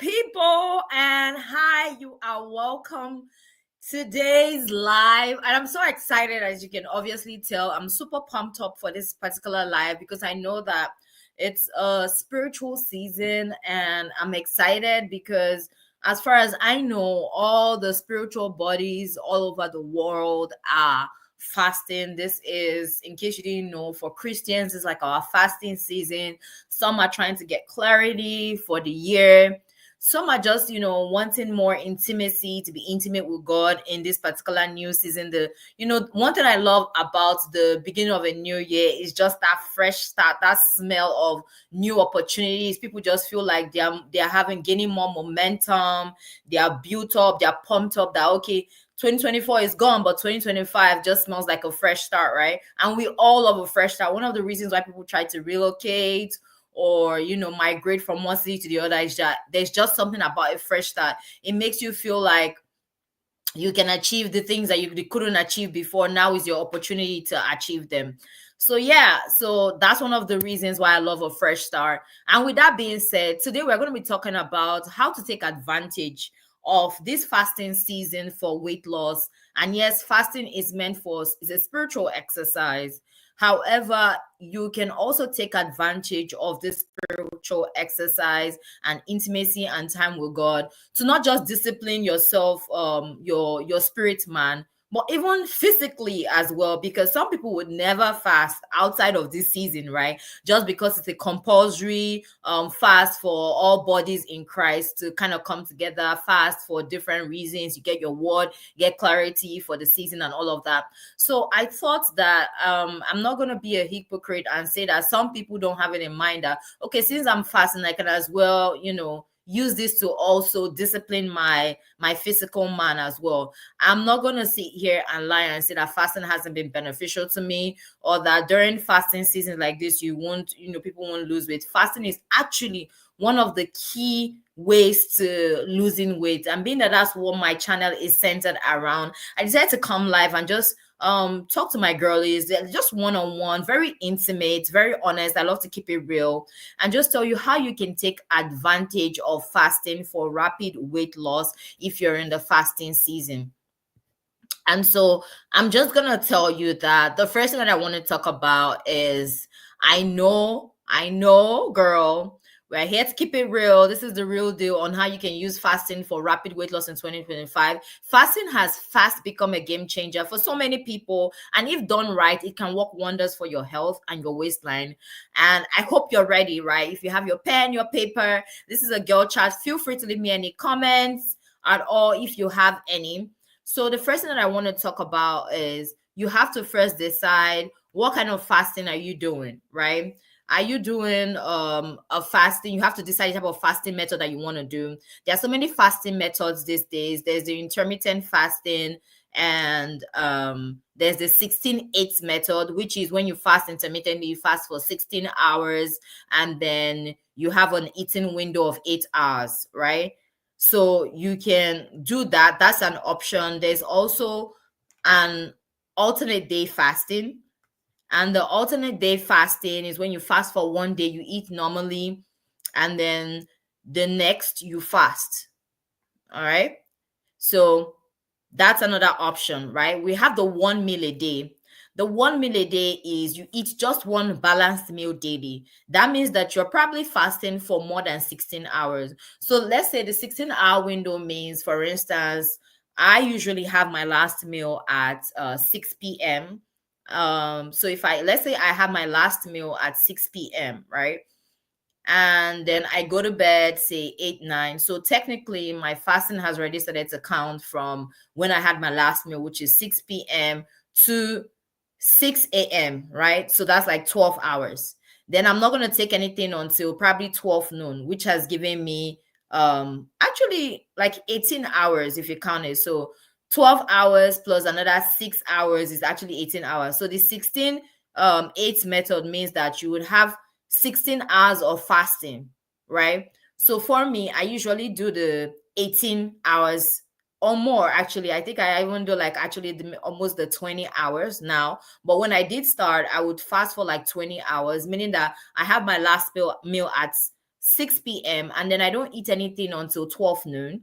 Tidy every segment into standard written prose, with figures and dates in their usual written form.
people, and hi, you are welcome today's live. And I'm so excited, as you can obviously tell. I'm super pumped up for this particular live because I know that it's a spiritual season, and I'm excited because, as far as I know, all the spiritual bodies all over the world are fasting. This is, in case you didn't know, for Christians, it's like our fasting season. Some are trying to get clarity for the year. Some are just, wanting more intimacy, to be intimate with God in this particular new season. One thing I love about the beginning of a new year is just that fresh start, that smell of new opportunities. People just feel like they're gaining more momentum. They are built up, they're pumped up that, okay, 2024 is gone, but 2025 just smells like a fresh start, right? And we all love a fresh start. One of the reasons why people try to relocate or migrate from one city to the other is that there's just something about a fresh start. It makes you feel like you can achieve the things that you couldn't achieve before. Now is your opportunity to achieve them. So that's one of the reasons why I love a fresh start. And with that being said, today we're going to be talking about how to take advantage of this fasting season for weight loss. And yes, fasting is a spiritual exercise. However, you can also take advantage of this spiritual exercise and intimacy and time with God to not just discipline yourself, your spirit man, but even physically as well, because some people would never fast outside of this season, right? Just because it's a compulsory fast for all bodies in Christ to kind of come together, fast for different reasons. You get your word, get clarity for the season and all of that. So I thought that I'm not going to be a hypocrite and say that some people don't have it in mind that, okay, since I'm fasting, I can as well, use this to also discipline my physical man as well. I'm not going to sit here and lie and say that fasting hasn't been beneficial to me, or that during fasting seasons like this, people won't lose weight. Fasting is actually one of the key ways to losing weight. And being that that's what my channel is centered around, I decided to come live and just talk to my girlies. They're just one-on-one, very intimate, very honest. I love to keep it real and just tell you how you can take advantage of fasting for rapid weight loss if you're in the fasting season. And so I'm just gonna tell you that the first thing that I want to talk about is I know, girl, we're here to keep it real. This is the real deal on how you can use fasting for rapid weight loss in 2025. Fasting has fast become a game changer for so many people. And if done right, it can work wonders for your health and your waistline. And I hope you're ready, right? If you have your pen, your paper, this is a girl chat. Feel free to leave me any comments at all if you have any. So the first thing that I want to talk about is you have to first decide what kind of fasting are you doing, right? Are you doing a fasting? You have to decide the type of fasting method that you want to do. There are so many fasting methods these days. There's the intermittent fasting, and there's the 16-8 method, which is when you fast intermittently, you fast for 16 hours, and then you have an eating window of 8 hours, right? So you can do that. That's an option. There's also an alternate day fasting. And the alternate day fasting is when you fast for one day, you eat normally, and then the next you fast. All right. So that's another option, right? We have the 1 meal a day. The 1 meal a day is you eat just one balanced meal daily. That means that you're probably fasting for more than 16 hours. So let's say the 16-hour window means, for instance, I usually have my last meal at 6 p.m. So let's say I have my last meal at 6 p.m., right? And then I go to bed, say 8, 9. So technically, my fasting has already started to count from when I had my last meal, which is 6 p.m. to 6 a.m., right? So that's like 12 hours. Then I'm not going to take anything until probably 12 noon, which has given me actually like 18 hours if you count it. So 12 hours plus another 6 hours is actually 18 hours. So the 16-8 method means that you would have 16 hours of fasting, right? So for me, I usually do the 18 hours or more. Actually, I think I even do like almost the 20 hours now. But when I did start, I would fast for like 20 hours, meaning that I have my last meal at 6 p.m., and then I don't eat anything until 12 noon.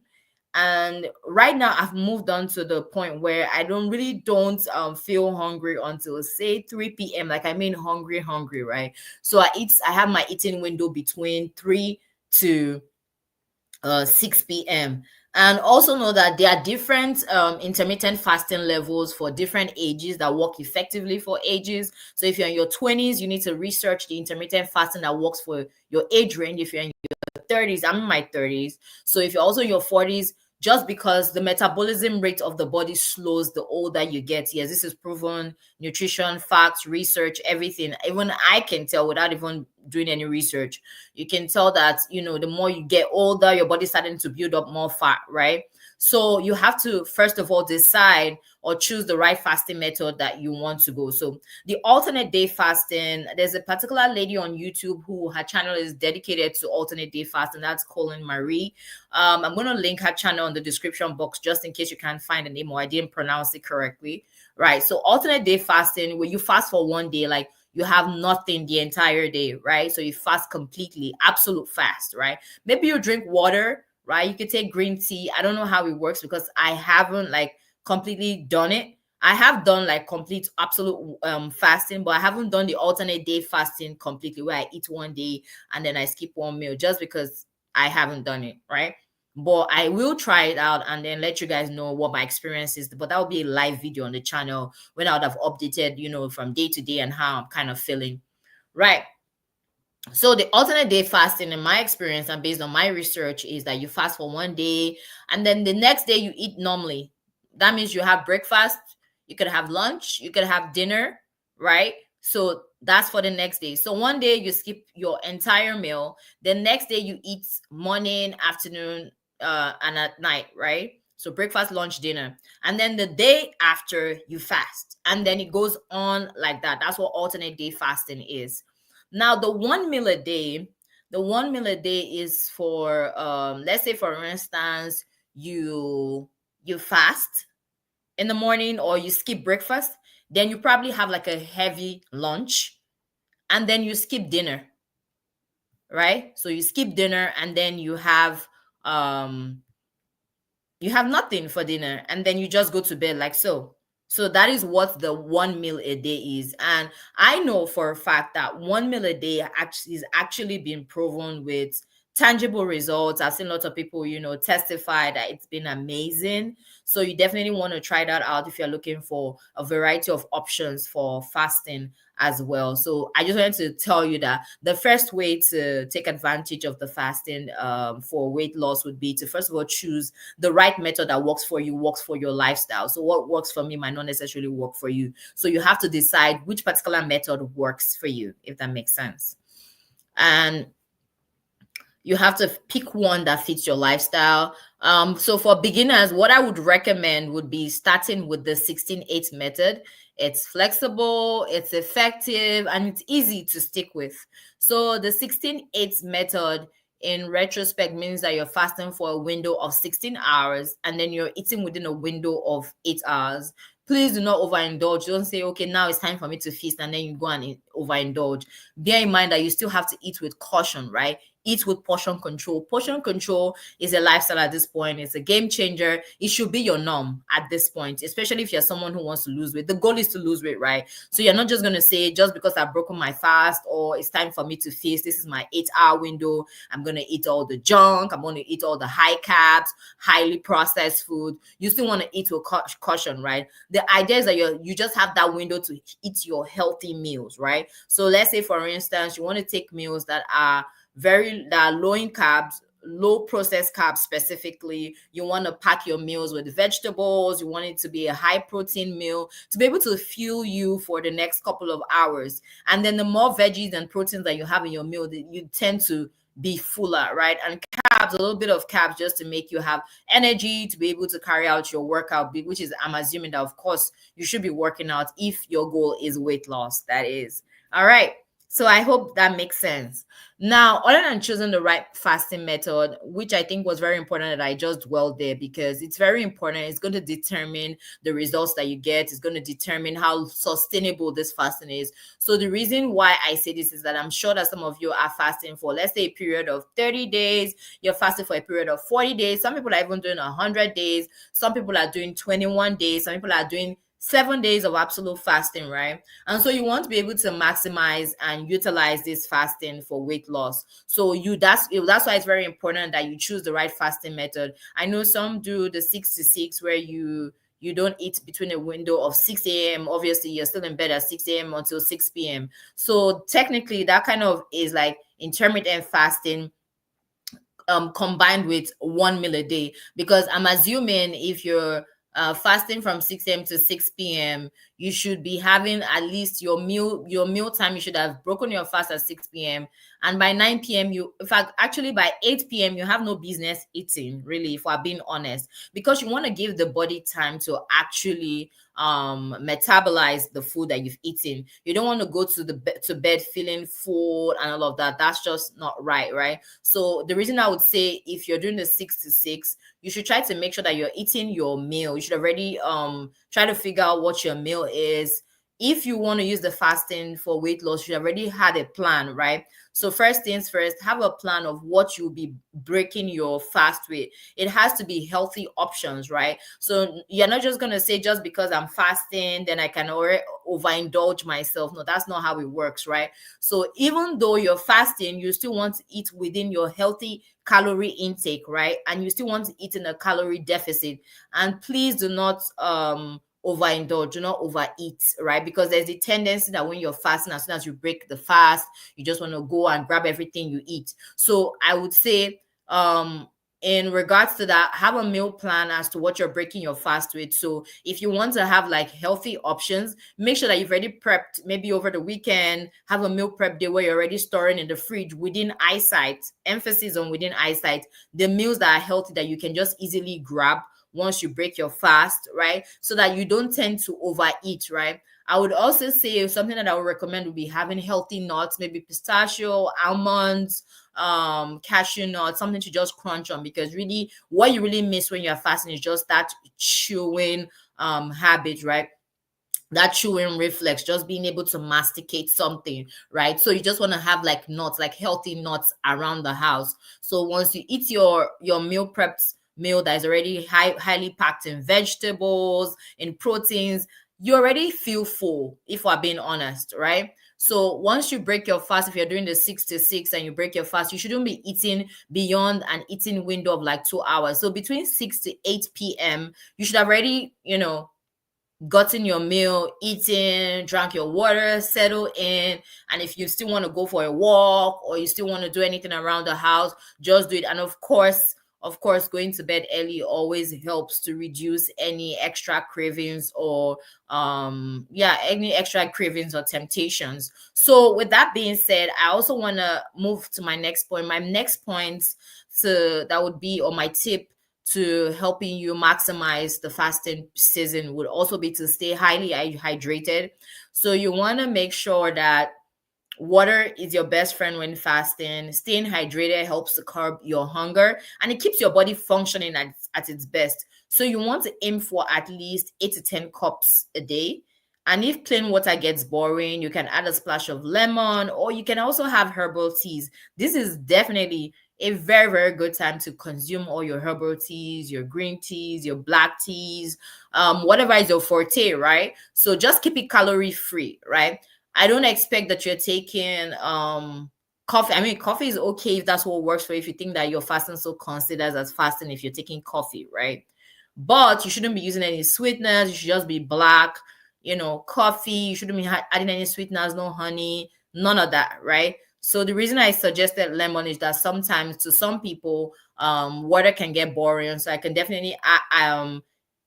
And right now I've moved on to the point where I don't feel hungry until say 3 p.m. Like, I mean hungry, right? So I have my eating window between 3 to 6 p.m. And also know that there are different intermittent fasting levels for different ages that work effectively for ages. So if you're in your 20s, you need to research the intermittent fasting that works for your age range. If you're in 30s, I'm in my 30s. So if you're also in your 40s, just because the metabolism rate of the body slows the older you get. Yes, this is proven, nutrition, facts, research, everything. Even I can tell without even doing any research. You can tell that, the more you get older, your body's starting to build up more fat, right? So you have to, first of all, decide or choose the right fasting method that you want to go. So the alternate day fasting, there's a particular lady on YouTube who her channel is dedicated to alternate day fasting. That's Colin Marie. I'm going to link her channel in the description box just in case you can't find the name or I didn't pronounce it correctly. Right. So alternate day fasting, where you fast for one day, like you have nothing the entire day, right? So you fast completely, absolute fast, right? Maybe you drink water, right? You could take green tea. I don't know how it works because I haven't like completely done it. I have done like complete absolute fasting, but I haven't done the alternate day fasting completely where I eat one day and then I skip one meal just because I haven't done it, right? But I will try it out and then let you guys know what my experience is. But that will be a live video on the channel when I would have updated, from day to day and how I'm kind of feeling. Right. So the alternate day fasting, in my experience and based on my research, is that you fast for one day and then the next day you eat normally. That means you have breakfast, you could have lunch, you could have dinner, right? So that's for the next day. So one day you skip your entire meal. The next day you eat morning, afternoon, and at night, right? So breakfast, lunch, dinner. And then the day after you fast. And then it goes on like that. That's what alternate day fasting is. Now, the 1 meal a day is for let's say for instance, you fast in the morning or you skip breakfast, then you probably have like a heavy lunch and then you skip dinner, right? So you skip dinner and then you have nothing for dinner and then you just go to bed like so. So that is what the 1 meal a day is. And I know for a fact that 1 meal a day actually is actually been proven with tangible results. I've seen lots of people, testify that it's been amazing. So you definitely want to try that out if you're looking for a variety of options for fasting as well. So I just wanted to tell you that the first way to take advantage of the fasting for weight loss would be to first of all choose the right method that works for you, works for your lifestyle. So what works for me might not necessarily work for you. So you have to decide which particular method works for you, if that makes sense. And you have to pick one that fits your lifestyle. So for beginners, what I would recommend would be starting with the 16-8 method. It's flexible, it's effective, and it's easy to stick with. So the 16-8 method in retrospect means that you're fasting for a window of 16 hours and then you're eating within a window of 8 hours. Please do not overindulge. Don't say, okay, now it's time for me to feast, and then you go and overindulge. Bear in mind that you still have to eat with caution, right? Eat with portion control. Portion control is a lifestyle at this point. It's a game changer. It should be your norm at this point, especially if you're someone who wants to lose weight. The goal is to lose weight, right? So you're not just going to say, just because I've broken my fast or it's time for me to feast, this is my 8-hour window, I'm going to eat all the junk. I'm going to eat all the high carbs, highly processed food. You still want to eat with caution, right? The idea is that you just have that window to eat your healthy meals, right? So let's say, for instance, you want to take meals that are low in carbs, low processed carbs specifically. You want to pack your meals with vegetables. You want it to be a high protein meal to be able to fuel you for the next couple of hours. And then the more veggies and proteins that you have in your meal, you tend to be fuller, right? And carbs, a little bit of carbs just to make you have energy to be able to carry out your workout, which is, I'm assuming that, of course, you should be working out if your goal is weight loss, that is. All right. So I hope that makes sense. Now, other than choosing the right fasting method, which I think was very important that I just dwelled there because it's very important. It's going to determine the results that you get. It's going to determine how sustainable this fasting is. So the reason why I say this is that I'm sure that some of you are fasting for, let's say, a period of 30 days. You're fasting for a period of 40 days. Some people are even doing 100 days. Some people are doing 21 days. Some people are doing 7 days of absolute fasting, right? And so you want to be able to maximize and utilize this fasting for weight loss. So that's why it's very important that you choose the right fasting method. I know some do the 6 to 6 where you don't eat between a window of 6 a.m. Obviously, you're still in bed at 6 a.m. until 6 p.m. So technically, that kind of is like intermittent fasting combined with 1 meal a day, because I'm assuming if you're fasting from 6 a.m. to 6 p.m., you should be having at least your meal time. You should have broken your fast at 6 p.m. And by 9 p.m., in fact, actually by 8 p.m., you have no business eating, really, if we're being honest, because you want to give the body time to actually metabolize the food that you've eaten. You don't want to go to bed feeling full and all of that. That's just not right? So the reason I would say if you're doing the 6 to 6, you should try to make sure that you're eating your meal. You should already try to figure out what your meal is. If you want to use the fasting for weight loss, you already had a plan, right? So first things first, have a plan of what you'll be breaking your fast with. It has to be healthy options, right? So you're not just gonna say just because I'm fasting, then I can already overindulge myself. No, that's not how it works, right? So even though you're fasting, you still want to eat within your healthy calorie intake, right? And you still want to eat in a calorie deficit. And please do not overindulge, do not overeat, right? Because there's a tendency that when you're fasting, as soon as you break the fast, you just want to go and grab everything you eat. So I would say in regards to that, have a meal plan as to what you're breaking your fast with. So if you want to have like healthy options, make sure that you've already prepped, maybe over the weekend, have a meal prep day where you're already storing in the fridge within eyesight, emphasis on within eyesight, the meals that are healthy that you can just easily grab once you break your fast, right? So that you don't tend to overeat, right? I would also say something that I would recommend would be having healthy nuts, maybe pistachio, almonds, cashew nuts, something to just crunch on, because really what you really miss when you're fasting is just that chewing habit, right? That chewing reflex, just being able to masticate something, right? So you just want to have like nuts, like healthy nuts around the house. So once you eat your meal prepped meal that is already highly packed in vegetables, in proteins, you already feel full, if we're being honest, right? So once you break your fast, if you're doing the 6 to 6 and you break your fast, you shouldn't be eating beyond an eating window of like 2 hours. So between 6 to 8 p.m., you should have already, gotten your meal, eaten, drank your water, settle in. And if you still want to go for a walk or you still want to do anything around the house, just do it. And of course, going to bed early always helps to reduce any extra cravings or any extra cravings or temptations. So with that being said, I also want to move to my next point. My next point that would be, or my tip to helping you maximize the fasting season, would also be to stay highly hydrated. So you want to make sure that water is your best friend when fasting. Staying hydrated helps to curb your hunger and it keeps your body functioning at its best. So you want to aim for at least 8 to 10 cups a day. And if plain water gets boring, you can add a splash of lemon, or you can also have herbal teas. This is definitely a very, very good time to consume all your herbal teas, your green teas, your black teas, whatever is your forte, right? So just keep it calorie free, right? I don't expect that you're taking coffee. I mean, coffee is okay if that's what works for you. If you think that your fasting so considers as fasting if you're taking coffee, right? But you shouldn't be using any sweeteners. You should just be black, coffee. You shouldn't be adding any sweeteners, no honey, none of that, right? So the reason I suggested lemon is that sometimes to some people, water can get boring. So I can definitely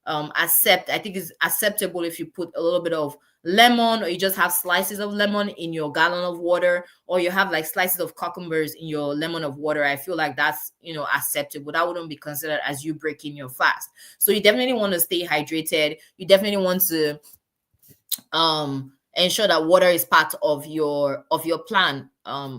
accept. I think it's acceptable if you put a little bit of lemon, or you just have slices of lemon in your gallon of water, or you have like slices of cucumbers in your lemon of water. I feel like that's acceptable. That wouldn't be considered as you breaking your fast. So you definitely want to stay hydrated. You definitely want to ensure that water is part of your plan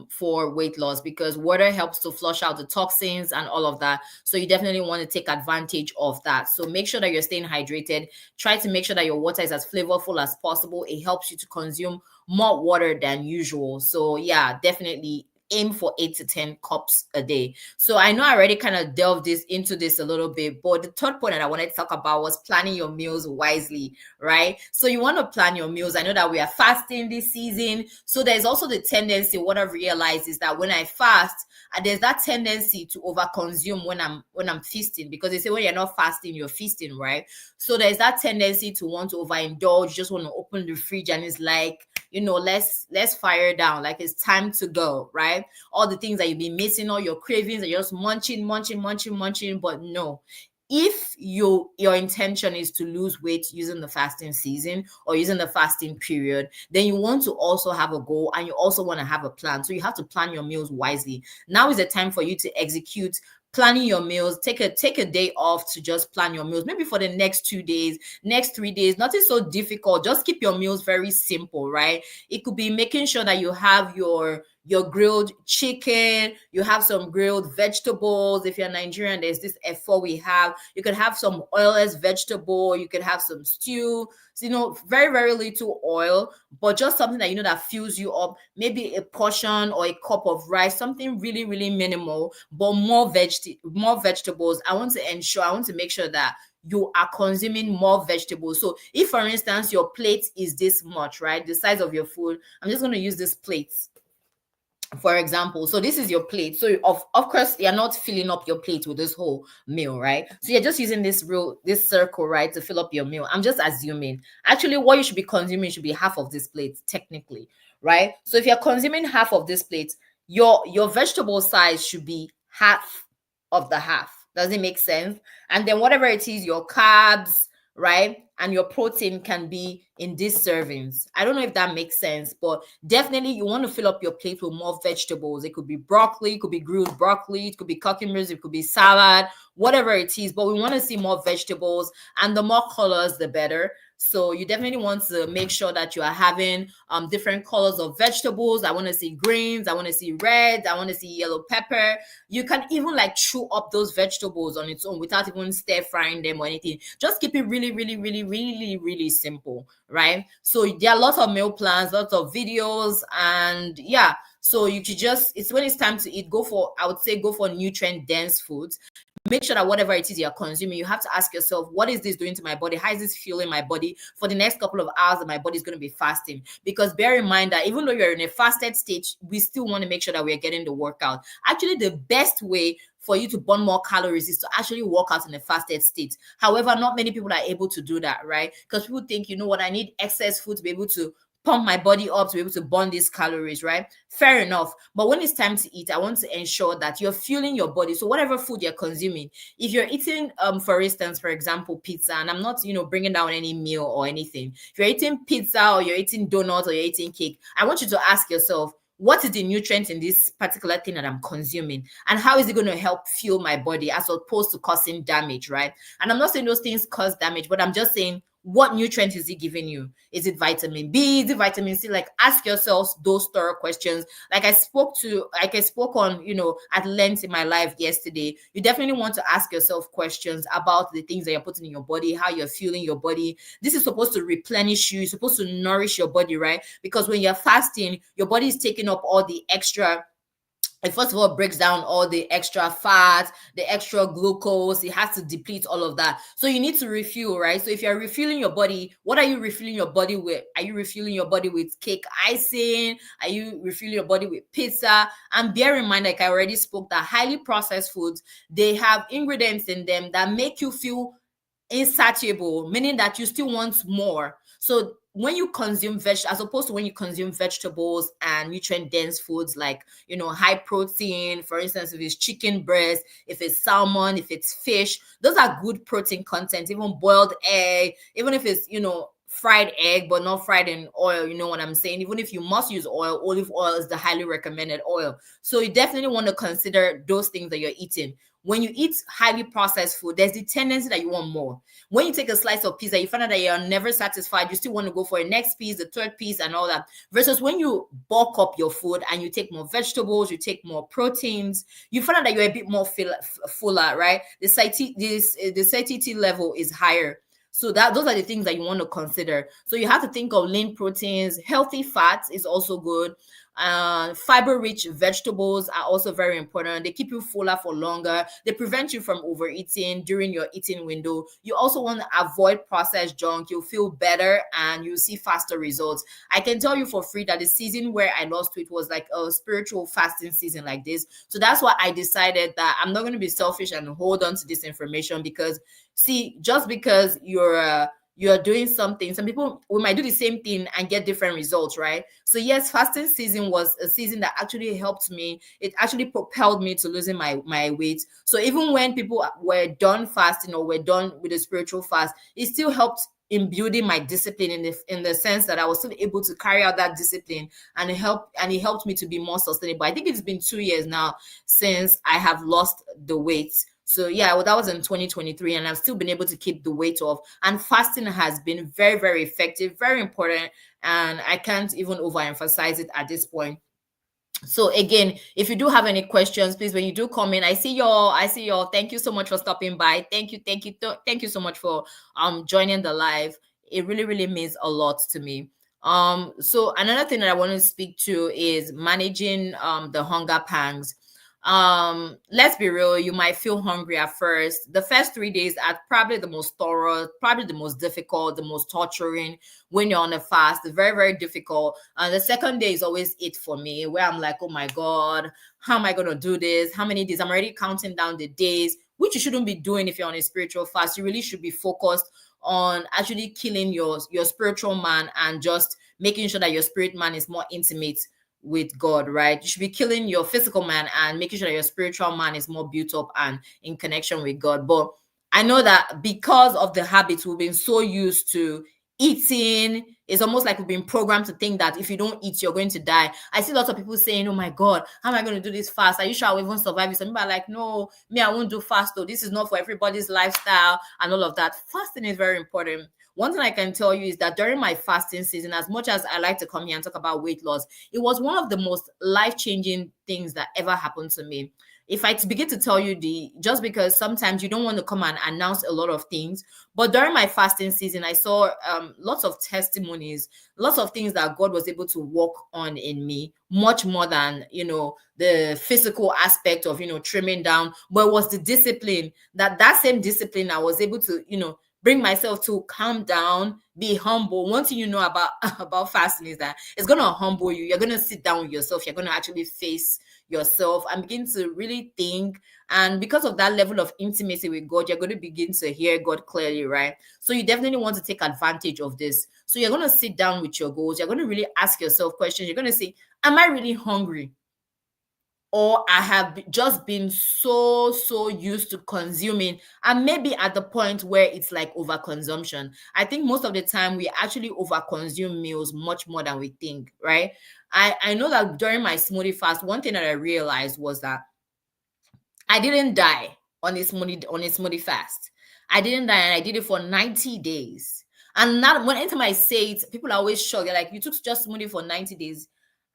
for weight loss, because water helps to flush out the toxins and all of that. So you definitely want to take advantage of that. So make sure that you're staying hydrated. Try to make sure that your water is as flavorful as possible. It helps you to consume more water than usual. So yeah, definitely aim for 8 to 10 cups a day. So I know I already kind of delved this into this a little bit, but the third point that I wanted to talk about was planning your meals wisely, right? So you want to plan your meals. I know that we are fasting this season. So there's also the tendency, what I've realized is that when I fast, there's that tendency to overconsume when I'm feasting, because they say when you're not fasting, you're feasting, right? So there's that tendency to want to overindulge, just want to open the fridge and it's like, let's fire down, like it's time to go, right? All the things that you've been missing, all your cravings are just munching. But no, if your intention is to lose weight using the fasting season or using the fasting period, then you want to also have a goal and you also want to have a plan. So you have to plan your meals wisely. Now is the time for you to execute planning your meals. Take a day off to just plan your meals, maybe for the next 2 days, next 3 days. Nothing so difficult. Just keep your meals very simple, right? It could be making sure that you have your grilled chicken, you have some grilled vegetables. If you're Nigerian, there's this F4 we have. You could have some oilless vegetable, you could have some stew. So, very, very little oil, but just something that that fills you up. Maybe a portion or a cup of rice, something really, really minimal, but more vegetables. I want to make sure that you are consuming more vegetables. So if, for instance, your plate is this much, right? The size of your food, I'm just going to use this plate for example. So this is your plate. So of course you're not filling up your plate with this whole meal, right? So you're just using this circle, right, to fill up your meal. I'm just assuming. Actually, what you should be consuming should be half of this plate, technically, right? So if you're consuming half of this plate, your vegetable size should be half of the half. Does it make sense? And then whatever it is, your carbs, right, and your protein can be in these servings. I don't know if that makes sense, but definitely you want to fill up your plate with more vegetables. It could be broccoli, it could be grilled broccoli, it could be cucumbers, it could be salad, whatever it is. But we want to see more vegetables, and the more colors, the better. So you definitely want to make sure that you are having different colors of vegetables. I want to see greens, I want to see reds, I want to see yellow pepper. You can even like chew up those vegetables on its own without even stir frying them or anything. Just keep it really, really, really, really, really simple, right? So there are lots of meal plans, lots of videos, and yeah. So you could it's when it's time to eat, I would say go for nutrient dense foods. Make sure that whatever it is you're consuming, you have to ask yourself, what is this doing to my body? How is this fueling my body for the next couple of hours that my body is going to be fasting? Because bear in mind that even though you're in a fasted stage, we still want to make sure that we're getting the workout. Actually, the best way for you to burn more calories is to actually work out in a fasted state. However, not many people are able to do that, right? Because people think, you know what, I need excess food to be able to pump my body up to be able to burn these calories, right? Fair enough. But when it's time to eat, I want to ensure that you're fueling your body. So whatever food you're consuming, if you're eating, for instance, for example, pizza, and I'm not, bringing down any meal or anything. If you're eating pizza or you're eating donuts or you're eating cake, I want you to ask yourself, what is the nutrient in this particular thing that I'm consuming? And how is it going to help fuel my body as opposed to causing damage, right? And I'm not saying those things cause damage, but I'm just saying, what nutrient is it giving you? Is it vitamin B? Is it vitamin C? Like, ask yourselves those thorough questions. Like I spoke on, at length in my live yesterday. You definitely want to ask yourself questions about the things that you're putting in your body, how you're fueling your body. This is supposed to replenish you. It's supposed to nourish your body, right? Because when you're fasting, your body is taking up all the extra. It first of all breaks down all the extra fat, the extra glucose. It has to deplete all of that. So you need to refuel, right? So if you're refueling your body, what are you refueling your body with? Are you refueling your body with cake icing? Are you refueling your body with pizza? And bear in mind, like I already spoke, that highly processed foods, they have ingredients in them that make you feel insatiable, meaning that you still want more. So when you consume as opposed to when you consume vegetables and nutrient dense foods like, high protein, for instance, if it's chicken breast, if it's salmon, if it's fish, those are good protein content, even boiled egg, even if it's, fried egg, but not fried in oil. You know what I'm saying? Even if you must use oil, olive oil is the highly recommended oil. So you definitely want to consider those things that you're eating. When you eat highly processed food, there's the tendency that you want more. When you take a slice of pizza, you find out that you're never satisfied. You still want to go for a next piece, the third piece, and all that. Versus when you bulk up your food and you take more vegetables, you take more proteins, you find out that you're a bit more fuller, right? The satiety level is higher. So that those are the things that you want to consider. So you have to think of lean proteins. Healthy fats is also good. Fiber-rich vegetables are also very important. They keep you fuller for longer. They prevent you from overeating during your eating window. You also want to avoid processed junk. You'll feel better and you'll see faster results. I can tell you for free that the season where I lost weight was like a spiritual fasting season like this. So that's why I decided that I'm not going to be selfish and hold on to this information, because see, just because you're doing something, some people, we might do the same thing and get different results, right? So yes, fasting season was a season that actually helped me. It actually propelled me to losing my weight. So even when people were done fasting or were done with a spiritual fast, it still helped in building my discipline, in the sense that I was still able to carry out that discipline, and it helped me to be more sustainable. I think it's been 2 years now since I have lost the weight. So yeah, well, that was in 2023, and I've still been able to keep the weight off. And fasting has been very, very effective, very important, and I can't even overemphasize it at this point. So again, if you do have any questions, please, when you do come in, I see your thank you so much for stopping by. Thank you so much for joining the live. It really, really means a lot to me. So another thing that I want to speak to is managing the hunger pangs. Let's be real, you might feel hungry at first. The first 3 days are probably the most thorough, probably the most difficult, the most torturing. When you're on a fast, it's very, very difficult. And the second day is always it for me, where I'm like, oh my God, how am I going to do this? How many days? I'm already counting down the days, which you shouldn't be doing if you're on a spiritual fast. You really should be focused on actually killing your spiritual man, and just making sure that your spirit man is more intimate with God, right? You should be killing your physical man and making sure that your spiritual man is more built up and in connection with God. But I know that because of the habits we've been so used to eating, it's almost like we've been programmed to think that if you don't eat, you're going to die. I see lots of people saying, oh my God, how am I going to do this fast? Are you sure I'll even survive it? Some people are like, no, me, I won't do fast though. This is not for everybody's lifestyle and all of that. Fasting is very important. One thing I can tell you is that during my fasting season, as much as I like to come here and talk about weight loss, it was one of the most life-changing things that ever happened to me. If I begin to tell you just because sometimes you don't want to come and announce a lot of things, but during my fasting season, I saw lots of testimonies, lots of things that God was able to work on in me, much more than, the physical aspect of, trimming down, but it was the discipline, that same discipline I was able to, bring myself to calm down, be humble. One thing you know about about fasting is that it's gonna humble you. You're gonna sit down with yourself. You're gonna actually face yourself and begin to really think. And because of that level of intimacy with God, you're going to begin to hear God clearly, right? So you definitely want to take advantage of this. So you're going to sit down with your goals. You're going to really ask yourself questions. You're going to say, am I really hungry? Or I have just been so used to consuming, and maybe at the point where it's like overconsumption. I think most of the time we actually overconsume meals much more than we think, right? I know that during my smoothie fast, one thing that I realized was that I didn't die on a smoothie fast. I didn't die, and I did it for 90 days. And now when anytime I say it, people are always shocked. They're like, you took just smoothie for 90 days.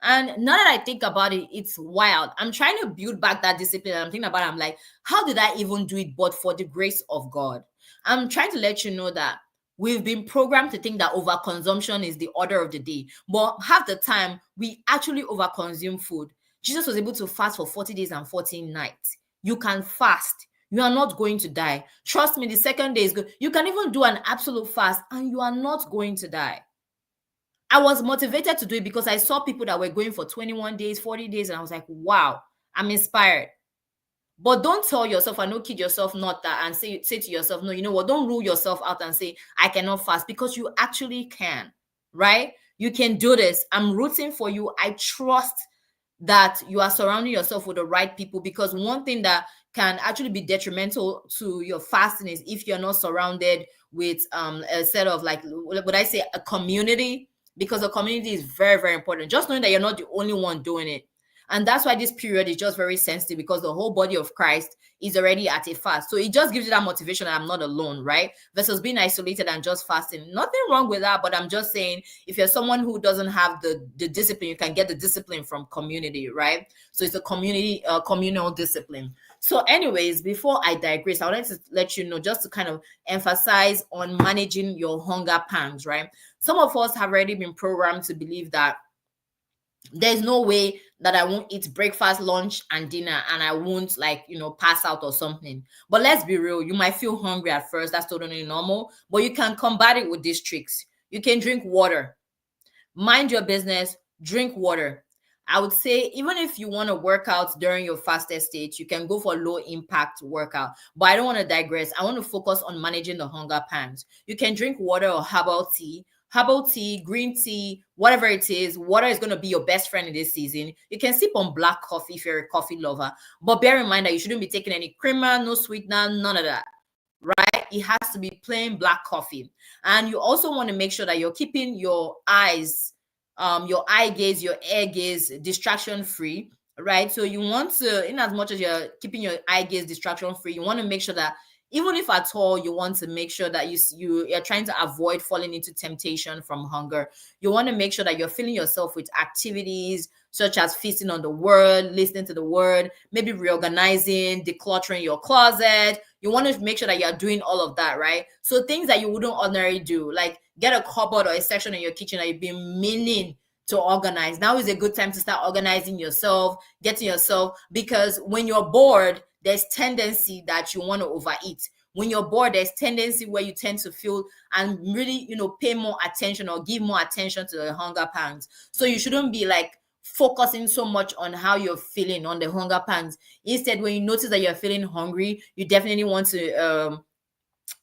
And now that I think about it, it's wild. I'm trying to build back that discipline. And I'm thinking about it. I'm like, how did I even do it? But for the grace of God. I'm trying to let you know that we've been programmed to think that overconsumption is the order of the day. But half the time, we actually overconsume food. Jesus was able to fast for 40 days and 14 nights. You can fast. You are not going to die. Trust me, the second day is good. You can even do an absolute fast and you are not going to die. I was motivated to do it because I saw people that were going for 21 days, 40 days, and I was like, wow, I'm inspired. But don't tell yourself and don't kid yourself not that and say to yourself, no, you know what, don't rule yourself out and say, I cannot fast, because you actually can, right? You can do this. I'm rooting for you. I trust that you are surrounding yourself with the right people, because one thing that can actually be detrimental to your fasting is if you're not surrounded with a set of, like, would I say, a community, because a community is very, very important. Just knowing that you're not the only one doing it. And that's why this period is just very sensitive, because the whole body of Christ is already at a fast. So it just gives you that motivation that I'm not alone, right? Versus being isolated and just fasting. Nothing wrong with that, but I'm just saying, if you're someone who doesn't have the discipline, you can get the discipline from community, right? So it's a community, communal discipline. So anyways, before I digress, I wanted to let you know, just to kind of emphasize on managing your hunger pangs, right? Some of us have already been programmed to believe that there's no way that I won't eat breakfast, lunch, and dinner, and I won't, like, pass out or something. But let's be real, you might feel hungry at first. That's totally normal. But you can combat it with these tricks. You can drink water. Mind your business, drink water. I would say, even if you want to work out during your fasted state, you can go for low impact workout. But I don't want to digress. I want to focus on managing the hunger pangs. You can drink water or herbal tea, green tea, whatever it is. Water is going to be your best friend in this season. You can sip on black coffee if you're a coffee lover. But bear in mind that you shouldn't be taking any creamer, no sweetener, none of that. Right? It has to be plain black coffee. And you also want to make sure that you're keeping your eyes, your eye gaze, your ear gaze distraction free, right? So you want to, in as much as you're keeping your eye gaze distraction free, you want to make sure that, even if at all you want to make sure that you're trying to avoid falling into temptation from hunger, you want to make sure that you're filling yourself with activities such as feasting on the word, listening to the word, maybe reorganizing, decluttering your closet. You want to make sure that you're doing all of that, right? So things that you wouldn't ordinarily do, like get a cupboard or a section in your kitchen that you've been meaning to organize. Now is a good time to start organizing yourself, getting yourself, because when you're bored, there's tendency that you want to overeat. When you're bored, there's tendency where you tend to feel and really, pay more attention or give more attention to the hunger pangs. So you shouldn't be like focusing so much on how you're feeling on the hunger pangs. Instead, when you notice that you're feeling hungry, you definitely want to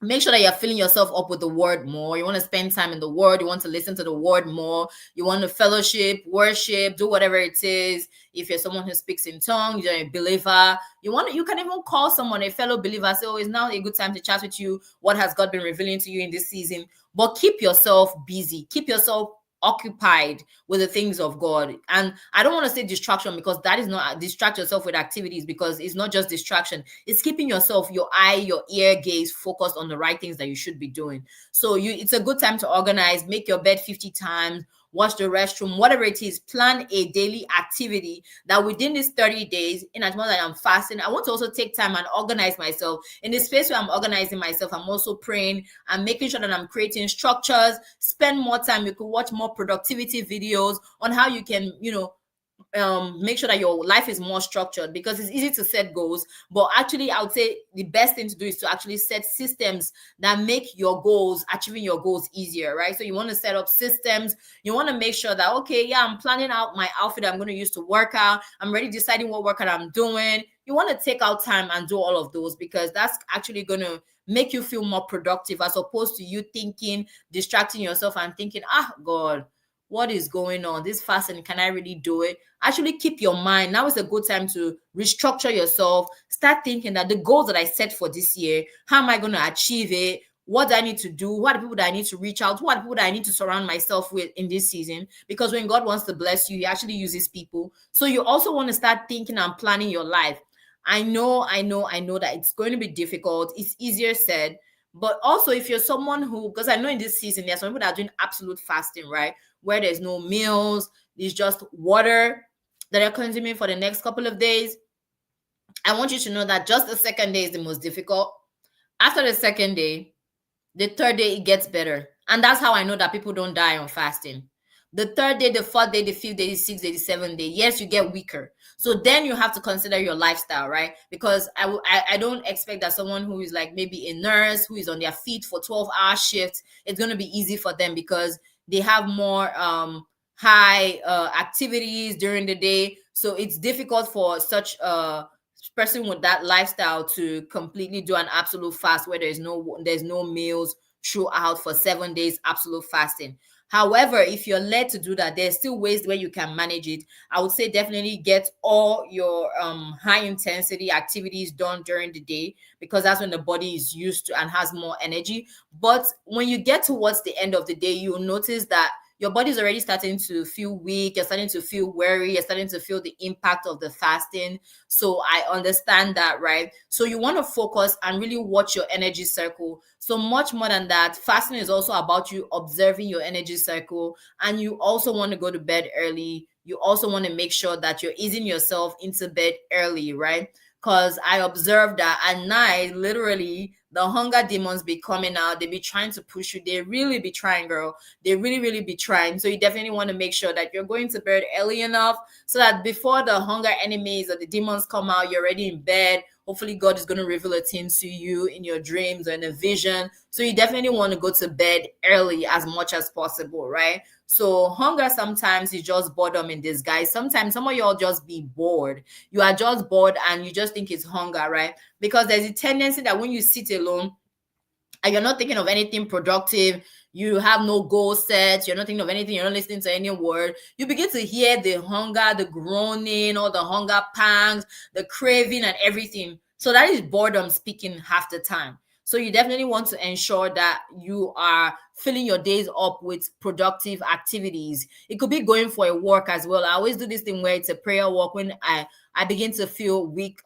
make sure that you're filling yourself up with the word more. You want to spend time in the word. You want to listen to the word more. You want to fellowship, worship, do whatever it is. If you're someone who speaks in tongues, you're a believer, you can even call someone, a fellow believer, say, oh, it's now a good time to chat with you. What has God been revealing to you in this season? But keep yourself busy. Keep yourself occupied with the things of God. And I don't want to say distraction, because that is not, distract yourself with activities, because it's not just distraction. It's keeping yourself, your eye, your ear gaze focused on the right things that you should be doing. So it's a good time to organize, make your bed 50 times, wash the restroom, whatever it is. Plan a daily activity that within these 30 days, in as much as I'm fasting, I want to also take time and organize myself. In the space where I'm organizing myself, I'm also praying and making sure that I'm creating structures. Spend more time. You could watch more productivity videos on how you can, make sure that your life is more structured, because it's easy to set goals, but actually I would say the best thing to do is to actually set systems that make your goals, achieving your goals, easier, right? So you want to set up systems. You want to make sure that, okay, yeah, I'm planning out my outfit I'm going to use to work out. I'm already deciding what workout I'm doing. You want to take out time and do all of those, because that's actually going to make you feel more productive, as opposed to you thinking, distracting yourself and thinking, God, what is going on? This fasting, can I really do it? Actually keep your mind. Now is a good time to restructure yourself. Start thinking that the goals that I set for this year, how am I going to achieve it? What do I need to do? What are people that I need to reach out? What are people that I need to surround myself with in this season? Because when God wants to bless you, he actually uses people. So you also want to start thinking and planning your life. I know that it's going to be difficult. It's easier said. But also, if you're someone who, because I know in this season, there's some people that are doing absolute fasting, right? Where there's no meals, it's just water that you're consuming for the next couple of days. I want you to know that just the second day is the most difficult. After the second day, the third day, it gets better. And that's how I know that people don't die on fasting. The third day, the fourth day, the fifth day, the sixth day, the seventh day, yes, you get weaker. So then you have to consider your lifestyle, right? Because I don't expect that someone who is like maybe a nurse who is on their feet for 12-hour shifts, it's going to be easy for them, because they have more high activities during the day. So it's difficult for such a person with that lifestyle to completely do an absolute fast where there's no meals throughout for 7 days, absolute fasting. However, if you're led to do that, there's still ways where you can manage it. I would say definitely get all your high intensity activities done during the day, because that's when the body is used to and has more energy. But when you get towards the end of the day, you'll notice that your body's already starting to feel weak, you're starting to feel weary, you're starting to feel the impact of the fasting. So I understand that, right? So you want to focus and really watch your energy cycle. So much more than that, fasting is also about you observing your energy cycle, and you also want to go to bed early. You also want to make sure that you're easing yourself into bed early, right? Because I observed that at night, literally, the hunger demons be coming out. They be trying to push you. They really be trying, girl. They really, really be trying. So you definitely want to make sure that you're going to bed early enough so that before the hunger enemies or the demons come out, you're already in bed. Hopefully, God is going to reveal a thing to you in your dreams or in a vision. So you definitely want to go to bed early as much as possible, right? So hunger sometimes is just boredom in disguise. Sometimes some of y'all just be bored. You are just bored and you just think it's hunger, right? Because there's a tendency that when you sit alone and you're not thinking of anything productive, you have no goal set, you're not thinking of anything, you're not listening to any word, you begin to hear the hunger, the groaning, or the hunger pangs, the craving, and everything. So that is boredom speaking half the time. So you definitely want to ensure that you are filling your days up with productive activities. It could be going for a walk as well. I always do this thing where it's a prayer walk. When I begin to feel weak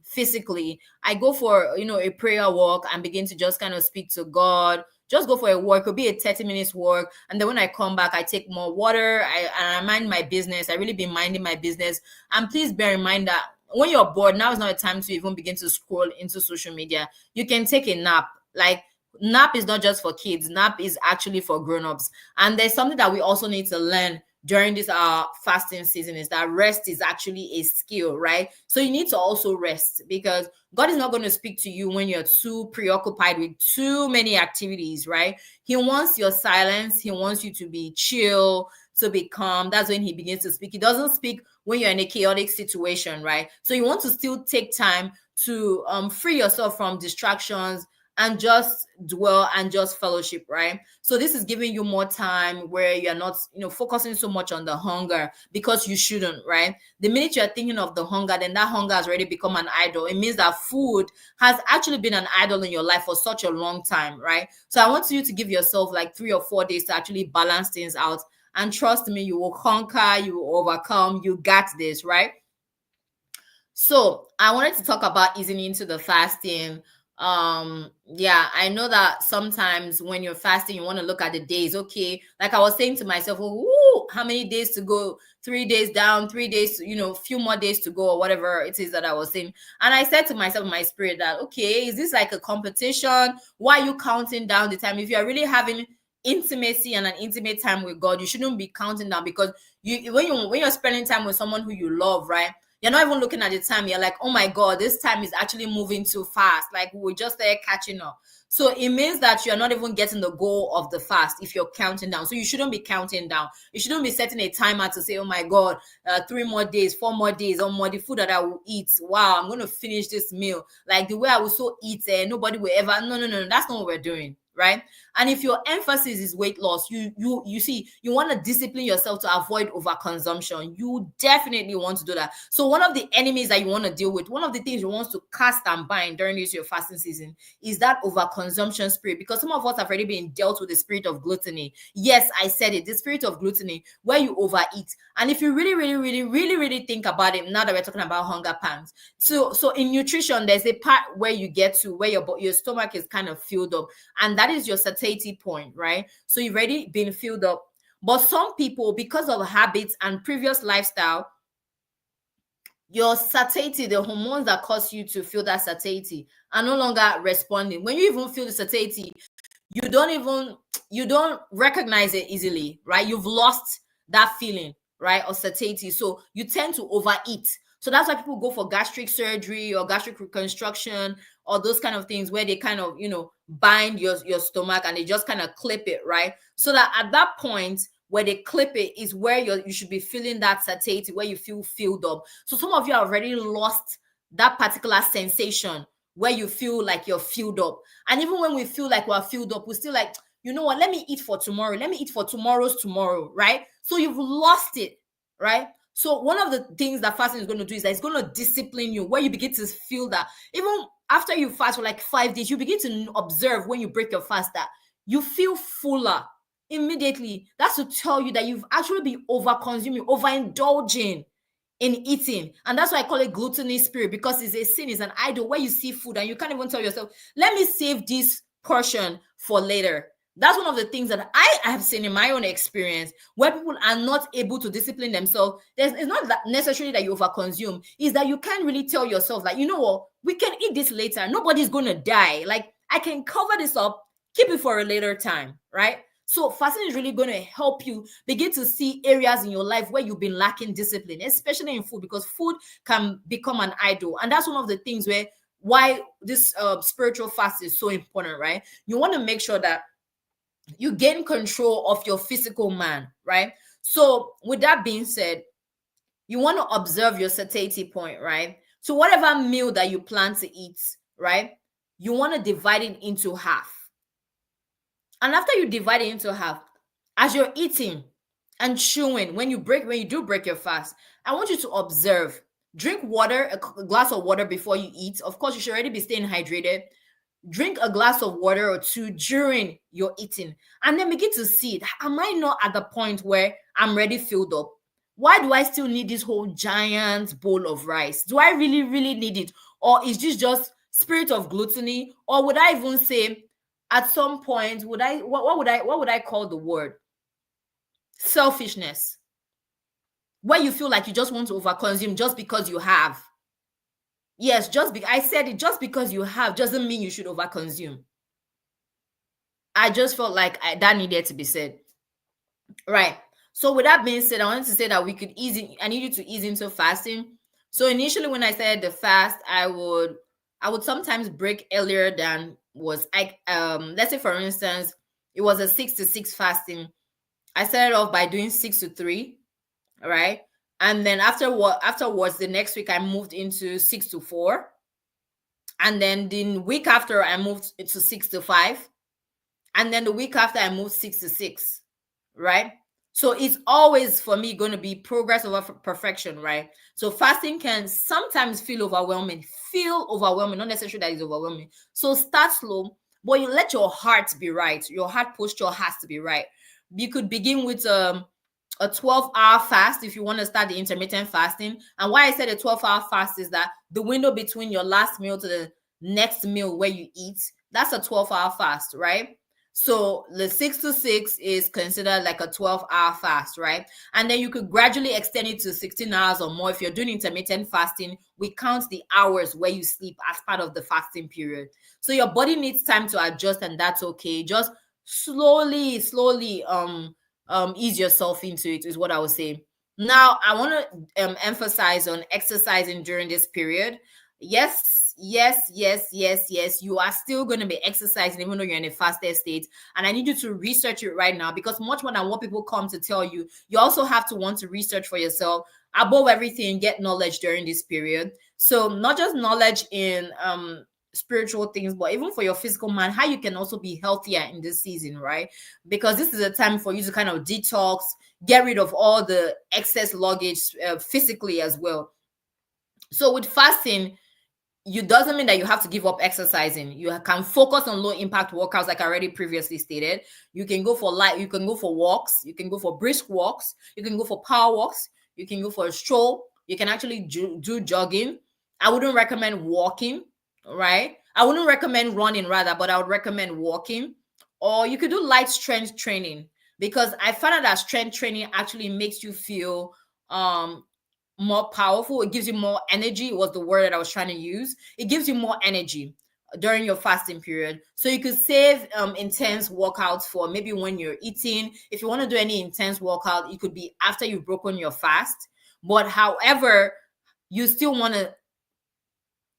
physically, I go for a prayer walk and begin to just kind of speak to God. Just go for a walk. It could be a 30 minutes walk, and then when I come back, I take more water. I mind my business. I really be minding my business. And please bear in mind that when you're bored, now is not a time to even begin to scroll into social media. You can take a nap. Like, nap is not just for kids. Nap is actually for grown-ups. And there's something that we also need to learn during this fasting season, is that rest is actually a skill, right? So you need to also rest, because God is not going to speak to you when you're too preoccupied with too many activities, right? He wants your silence. He wants you to be chill, to be calm. That's when he begins to speak. He doesn't speak when you're in a chaotic situation, right? So you want to still take time to free yourself from distractions and just dwell and just fellowship, right? So this is giving you more time where you're not, focusing so much on the hunger, because you shouldn't, right? The minute you're thinking of the hunger, then that hunger has already become an idol. It means that food has actually been an idol in your life for such a long time, right? So I want you to give yourself like 3 or 4 days to actually balance things out. And trust me, you will conquer, you will overcome, you got this, right? So I wanted to talk about easing into the fasting. Yeah, I know that sometimes when you're fasting, you want to look at the days. Okay, like I was saying to myself, oh, how many days to go? 3 days down, 3 days, few more days to go, or whatever it is that I was saying. And I said to myself in my spirit that, okay, is this like a competition? Why are you counting down the time? If you're really having intimacy and an intimate time with God, you shouldn't be counting down, because when you're spending time with someone who you love, right? You're not even looking at the time. You're like, oh my God, this time is actually moving too fast. Like, we're just there catching up. So it means that you're not even getting the goal of the fast if you're counting down. So you shouldn't be counting down. You shouldn't be setting a timer to say, oh my God, 3 more days, 4 more days, or more the food that I will eat. Wow, I'm going to finish this meal. Like the way I will so eat, nobody will ever. No, no, no, no. That's not what we're doing. Right. And if your emphasis is weight loss, you see, you want to discipline yourself to avoid overconsumption. You definitely want to do that. So one of the enemies that you want to deal with, one of the things you want to cast and bind during this your fasting season, is that overconsumption spirit. Because some of us have already been dealt with the spirit of gluttony. Yes, I said it, the spirit of gluttony, where you overeat. And if you really, really, really, really, really think about it, now that we're talking about hunger pangs, so in nutrition, there's a part where you get to where your stomach is kind of filled up, and that is your satiety point, right? So you've already been filled up. But some people, because of habits and previous lifestyle, your satiety, the hormones that cause you to feel that satiety, are no longer responding. When you even feel the satiety, you don't recognize it easily, right? You've lost that feeling, right, of satiety. So you tend to overeat. So that's why people go for gastric surgery or gastric reconstruction, or those kind of things where they kind of, bind your stomach and they just kind of clip it, right? So that at that point where they clip it is where you should be feeling that satiety, where you feel filled up. So some of you have already lost that particular sensation where you feel like you're filled up. And even when we feel like we're filled up, we still like, you know what, let me eat for tomorrow, let me eat for tomorrow's tomorrow, right? So you've lost it, right? So one of the things that fasting is going to do is that it's going to discipline you, where you begin to feel that even after you fast for like 5 days, you begin to observe when you break your fast that you feel fuller immediately. That's to tell you that you've actually been over consuming, overindulging in eating. And that's why I call it gluttony spirit, because it's a sin, it's an idol where you see food and you can't even tell yourself, let me save this portion for later. That's one of the things that I have seen in my own experience, where people are not able to discipline themselves. It's not that necessarily that you overconsume, is that you can't really tell yourself, like, you know what, we can eat this later. Nobody's going to die. Like, I can cover this up, keep it for a later time, right? So fasting is really going to help you begin to see areas in your life where you've been lacking discipline, especially in food, because food can become an idol. And that's one of the things why this spiritual fast is so important, right? You want to make sure that you gain control of your physical man, right? So with that being said, you want to observe your satiety point, right? So whatever meal that you plan to eat, right, you want to divide it into half. And after you divide it into half, as you're eating and chewing, when you do break your fast, I want you to observe. Drink water, a glass of water before you eat. Of course, you should already be staying hydrated. Drink a glass of water or two during your eating, and then begin to see it. Am I not at the point where I'm ready filled up? Why do I still need this whole giant bowl of rice? Do I really, really need it? Or is this just spirit of gluttony? Or would I even say, at some point, what would I call the word? Selfishness. Where you feel like you just want to overconsume just because you have. Yes, I said it, just because you have doesn't mean you should overconsume. I just felt like that needed to be said. Right. So with that being said, I wanted to say that I need you to ease into fasting. So initially when I said the fast, I would sometimes break earlier than let's say for instance, it was a 6 to 6 fasting. I started off by doing 6 to 3, right? And then afterwards, the next week I moved into 6 to 4. And then the week after I moved to 6 to 5. And then the week after I moved 6 to 6, right? So it's always for me going to be progress over perfection, right? So fasting can sometimes feel overwhelming, not necessarily that it's overwhelming. So start slow, but you let your heart be right. Your heart posture has to be right. You could begin with a 12-hour fast if you want to start the intermittent fasting. And why I said a 12-hour fast is that the window between your last meal to the next meal where you eat, that's a 12-hour fast, right? So the 6 to 6 is considered like a 12-hour fast, right? And then you could gradually extend it to 16 hours or more. If you're doing intermittent fasting, we count the hours where you sleep as part of the fasting period. So your body needs time to adjust, and that's okay. Just slowly ease yourself into it, is what I would say. Now I want to emphasize on exercising during this period. Yes, you are still going to be exercising even though you're in a fasted state. And I need you to research it right now, because much more than what people come to tell you, you also have to want to research for yourself. Above everything, get knowledge during this period. So not just knowledge in spiritual things, but even for your physical man, how you can also be healthier in this season, right? Because this is a time for you to kind of detox, get rid of all the excess luggage physically as well. So with fasting, you doesn't mean that you have to give up exercising. You can focus on low impact workouts, like I already previously stated. You can go for you can go for walks, you can go for brisk walks, you can go for power walks, you can go for a stroll, you can actually do jogging. I wouldn't recommend walking, right? I wouldn't recommend running rather, but I would recommend walking. Or you could do light strength training, because I found out that strength training actually makes you feel more powerful. It gives you more energy, was the word that I was trying to use. It gives you more energy during your fasting period. So you could save intense workouts for maybe when you're eating. If you want to do any intense workout, it could be after you've broken your fast. But however, you still want to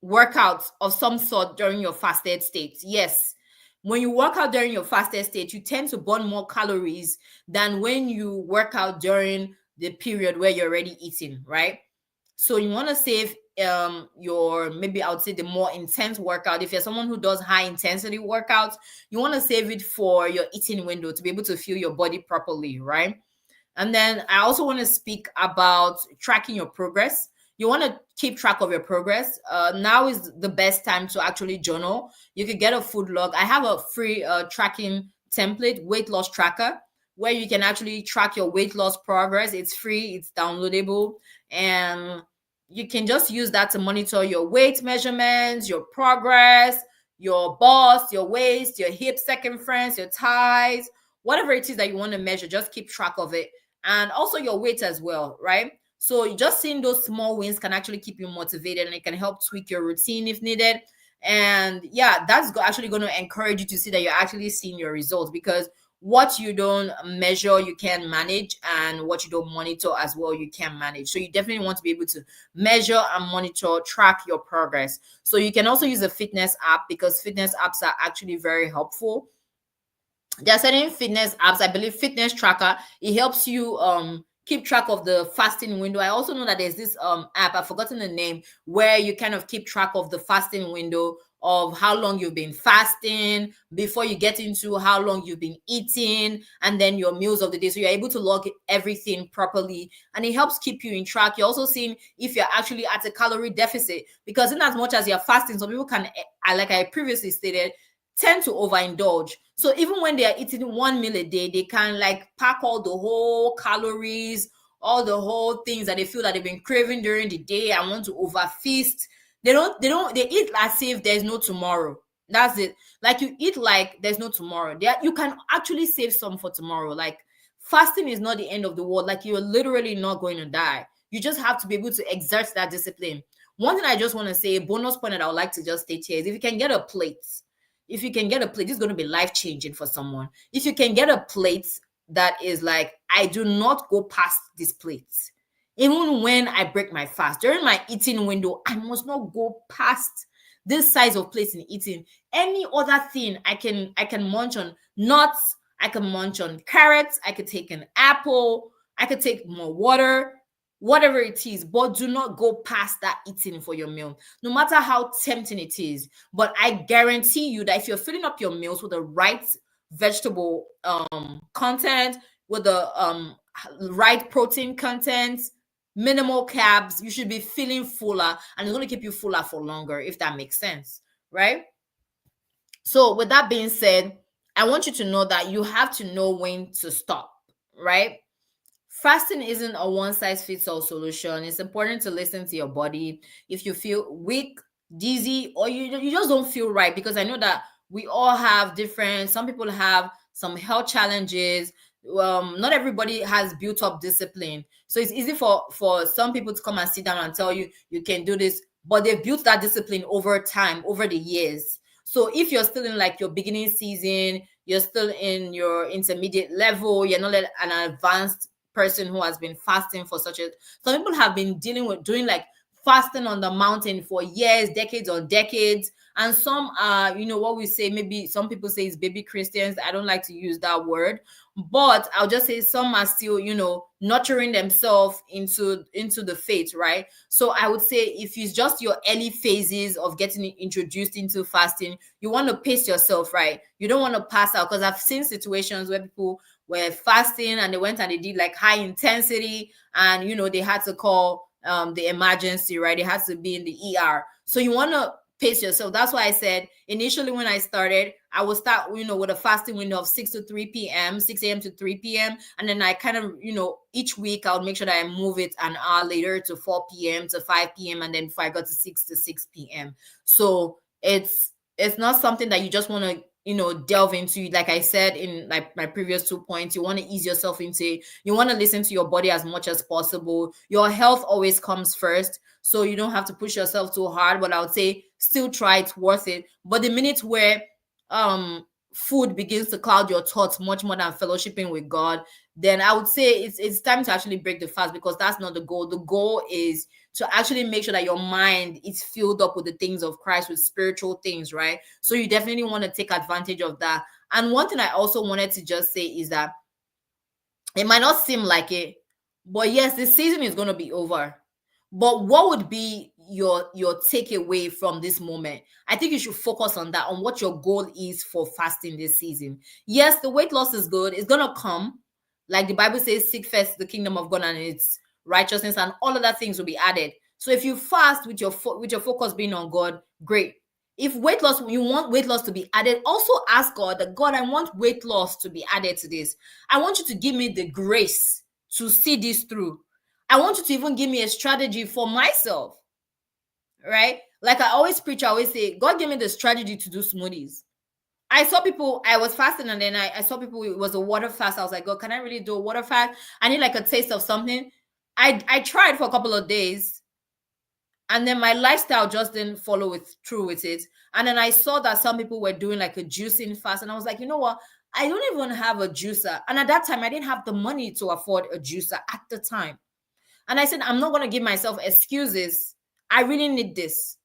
work out of some sort during your fasted state. Yes, when you work out during your fasted state, you tend to burn more calories than when you work out during the period where you're already eating, right? So you want to save your, maybe I would say, the more intense workout. If you're someone who does high intensity workouts, you want to save it for your eating window to be able to fuel your body properly, right? And then I also want to speak about tracking your progress. You want to keep track of your progress. Now is the best time to actually journal. You could get a food log. I have a free tracking template, weight loss tracker, where you can actually track your weight loss progress. It's free, it's downloadable, and you can just use that to monitor your weight measurements, your progress, your bust, your waist, your hip circumference, your thighs, whatever it is that you want to measure. Just keep track of it, and also your weight as well, right? So just seeing those small wins can actually keep you motivated, and it can help tweak your routine if needed. And yeah, that's actually going to encourage you to see that you're actually seeing your results, because what you don't measure, you can manage, and what you don't monitor as well, you can manage. So you definitely want to be able to measure and monitor, track your progress. So you can also use a fitness app, because fitness apps are actually very helpful. There are certain fitness apps, I believe Fitness Tracker, it helps you keep track of the fasting window. I also know that there's this app, I've forgotten the name, where you kind of keep track of the fasting window, of how long you've been fasting before you get into how long you've been eating, and then your meals of the day. So you're able to log everything properly, and it helps keep you in track. You're also seeing if you're actually at a calorie deficit, because in as much as you're fasting, some people can, like I previously stated, tend to overindulge. So even when they are eating one meal a day, they can like pack all the whole calories, all the whole things that they feel that they've been craving during the day and want to overfeast. They eat as if there's no tomorrow. That's it. Like you eat like there's no tomorrow. You can actually save some for tomorrow. Like fasting is not the end of the world. Like you're literally not going to die. You just have to be able to exert that discipline. One thing I just want to say, a bonus point that I would like to just state here, is if you can get a plate, this is going to be life changing for someone. If you can get a plate that is like, I do not go past this plate. Even when I break my fast, during my eating window, I must not go past this size of plate in eating. Any other thing I can munch on nuts, I can munch on carrots, I could take an apple, I could take more water, whatever it is, but do not go past that eating for your meal, no matter how tempting it is. But I guarantee you that if you're filling up your meals with the right vegetable content, with the right protein content, minimal carbs, you should be feeling fuller, and it's going to keep you fuller for longer, if that makes sense, right? So with that being said, I want you to know that you have to know when to stop, right? Fasting isn't a one size fits all solution. It's important to listen to your body. If you feel weak, dizzy, or you just don't feel right, because I know that we all have different, some people have some health challenges. Not everybody has built up discipline. So it's easy for some people to come and sit down and tell you you can do this, but they've built that discipline over time, over the years. So if you're still in like your beginning season, you're still in your intermediate level, you're not like an advanced person who has been fasting for some people have been dealing with doing like fasting on the mountain for years, decades on decades. And some are, what we say, maybe some people say it's baby Christians. I don't like to use that word, but I'll just say some are still, nurturing themselves into the faith, right? So I would say if it's just your early phases of getting introduced into fasting, you want to pace yourself, right? You don't want to pass out, because I've seen situations where people were fasting and they went and they did like high intensity, and they had to call the emergency, right? They had to be in the ER. So you want to pace yourself. That's why I said initially when I started, I would start, with a fasting window of 6 to 3 p.m., 6 a.m. to 3 p.m. And then I kind of, each week I would make sure that I move it an hour later to 4 p.m. to 5 p.m. And then before I got to 6 to 6 p.m. So it's not something that you just want to, delve into. Like I said in like my previous 2 points, you want to ease yourself into it. You want to listen to your body as much as possible. Your health always comes first, so you don't have to push yourself too hard. But I would say still try, it's worth it. But the minute where food begins to cloud your thoughts much more than fellowshipping with God, then I would say it's time to actually break the fast, because that's not the goal. The goal is to actually make sure that your mind is filled up with the things of Christ, with spiritual things, right? So you definitely want to take advantage of that. And one thing I also wanted to just say is that it might not seem like it, but yes, the season is going to be over. But what would be your takeaway from this moment. I think you should focus on that, on what your goal is for fasting this season. Yes, the weight loss is good. It's gonna come. Like the Bible says, seek first the kingdom of God and its righteousness, and all other things will be added. So if you fast with your focus being on God, great. If weight loss, you want weight loss to be added, also ask God that, God, I want weight loss to be added to this. I want you to give me the grace to see this through. I want you to even give me a strategy for myself, right? Like I always preach, I always say, God gave me the strategy to do smoothies. I saw people, I was fasting, and then I saw people, it was a water fast. I was like, God, can I really do a water fast? I need like a taste of something. I tried for a couple of days, and then my lifestyle just didn't follow through with it. And then I saw that some people were doing like a juicing fast, and I was like, you know what? I don't even have a juicer. And at that time, I didn't have the money to afford a juicer at the time. And I said, I'm not going to give myself excuses. I really need this.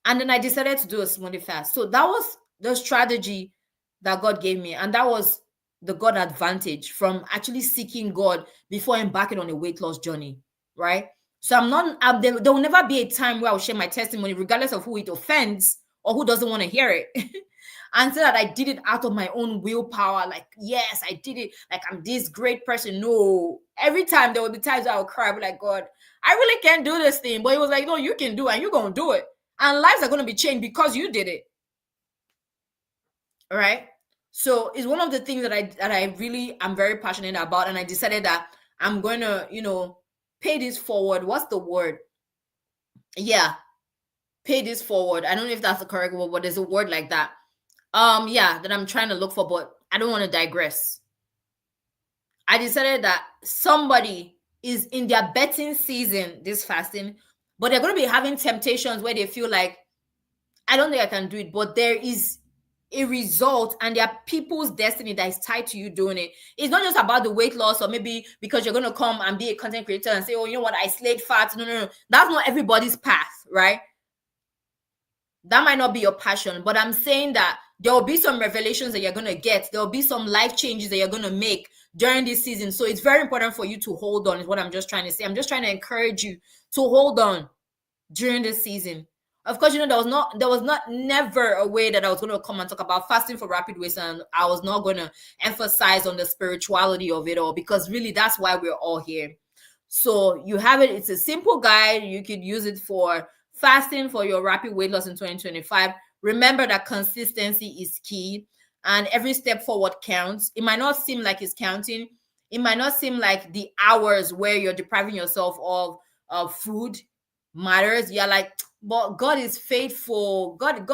And then I decided to do a smoothie fast. So that was the strategy that God gave me. And that was the God advantage from actually seeking God before embarking on a weight loss journey, right? So there will never be a time where I'll share my testimony, regardless of who it offends or who doesn't want to hear it. And say that I did it out of my own willpower. Like, yes, I did it. Like, I'm this great person. No. Every time there will be times I will cry. I'll be like, God, I really can't do this thing. But he was like, no, you can do it, and you're going to do it. And lives are going to be changed because you did it. All right. So it's one of the things that I really am very passionate about. And I decided that I'm going to, pay this forward. What's the word? Yeah. Pay this forward. I don't know if that's the correct word, but there's a word like that. Yeah, that I'm trying to look for, but I don't want to digress. I decided that somebody is in their betting season this fasting, but they're going to be having temptations where they feel like, I don't think I can do it, but there is a result, and there are people's destiny that is tied to you doing it. It's not just about the weight loss, or maybe because you're going to come and be a content creator and say, oh, you know what, I slayed fat. No. That's not everybody's path, right? That might not be your passion, but I'm saying that there will be some revelations that you're going to get. There will be some life changes that you're going to make during this season. So it's very important for you to hold on, is what I'm just trying to say. I'm just trying to encourage you to hold on during this season. Of course, there was never a way that I was going to come and talk about fasting for rapid waist, and I was not going to emphasize on the spirituality of it all, because really that's why we're all here. So you have it. It's a simple guide. You could use it for fasting for your rapid weight loss in 2025. Remember that consistency is key, and every step forward counts. It might not seem like it's counting. It might not seem like the hours where you're depriving yourself of food matters. You're like, but God is faithful. God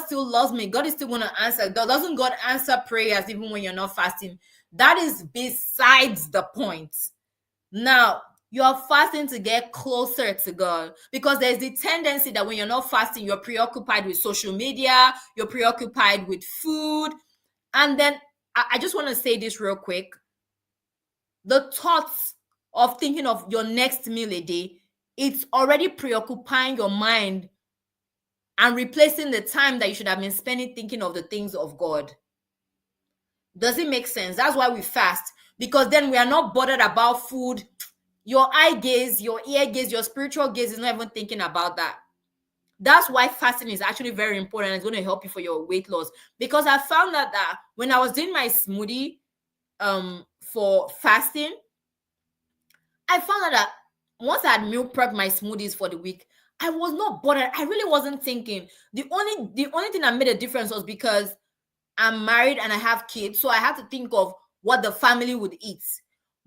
still loves me. God is still going to answer. Doesn't God answer prayers even when you're not fasting? That is besides the point. Now, you are fasting to get closer to God, because there's the tendency that when you're not fasting, you're preoccupied with social media, you're preoccupied with food. And then I just want to say this real quick. The thoughts of thinking of your next meal a day, it's already preoccupying your mind and replacing the time that you should have been spending thinking of the things of God. Does it make sense? That's why we fast, because then we are not bothered about food. Your eye gaze, your ear gaze, your spiritual gaze is not even thinking about that. That's why fasting is actually very important. It's going to help you for your weight loss, because I found out that when I was doing my smoothie for fasting, I found out that once I had meal prepped my smoothies for the week, I was not bothered. I really wasn't thinking. The only thing that made a difference was because I'm married and I have kids, so I have to think of what the family would eat.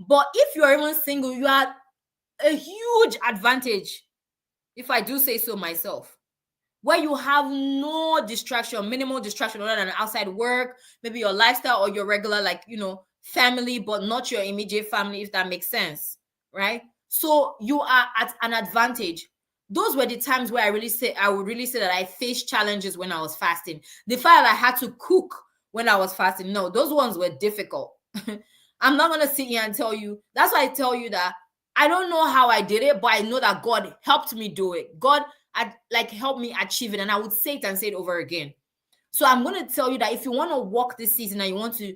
But if you're even single, you are a huge advantage, if I do say so myself, where you have no distraction, minimal distraction other than outside work, maybe your lifestyle or your regular, family, but not your immediate family, if that makes sense, right? So you are at an advantage. Those were the times where I would really say that I faced challenges when I was fasting. The fact that I had to cook when I was fasting, no, those ones were difficult. I'm not going to sit here and tell you. That's why I tell you that I don't know how I did it, but I know that God helped me do it. God helped me achieve it, and I would say it and say it over again. So I'm going to tell you that if you want to walk this season and you want to,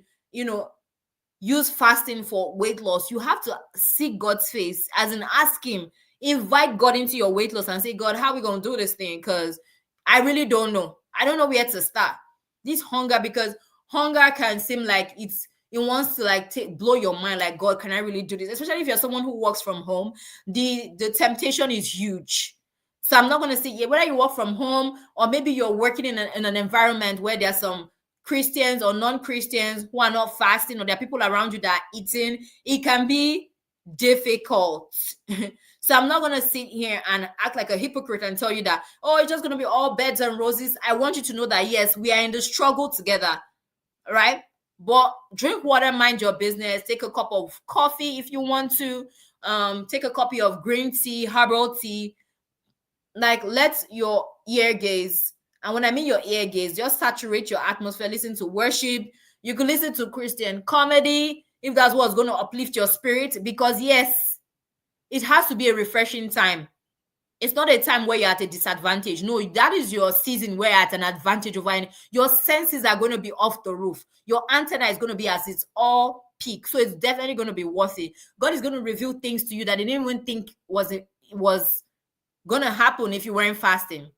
use fasting for weight loss, you have to seek God's face, as in ask him, Invite God into your weight loss and say, God, how are we going to do this thing? Because I really don't know. I don't know where to start. This hunger, because hunger can seem like it wants to like blow your mind, like, God, can I really do this? Especially if you're someone who works from home, the temptation is huge. So I'm not going to say, yeah, whether you work from home or maybe you're working in an environment where there's some Christians or non-Christians who are not fasting, or there are people around you that are eating, it can be difficult. So I'm not going to sit here and act like a hypocrite and tell you that, oh, it's just going to be all beds and roses. I want you to know that, yes, we are in the struggle together, right? But drink water, mind your business. Take a cup of coffee if you want to. Take a copy of green tea, herbal tea. Like, let your ear gaze, and when I mean your ear gaze, just saturate your atmosphere. Listen to worship. You can listen to Christian comedy if that's what's going to uplift your spirit, because yes, it has to be a refreshing time. It's not a time where you're at a disadvantage. No, that is your season where you're at an advantage over any. Your senses are going to be off the roof. Your antenna is going to be as its all peak. So it's definitely going to be worth it. God is going to reveal things to you that you didn't even think was going to happen if you weren't fasting.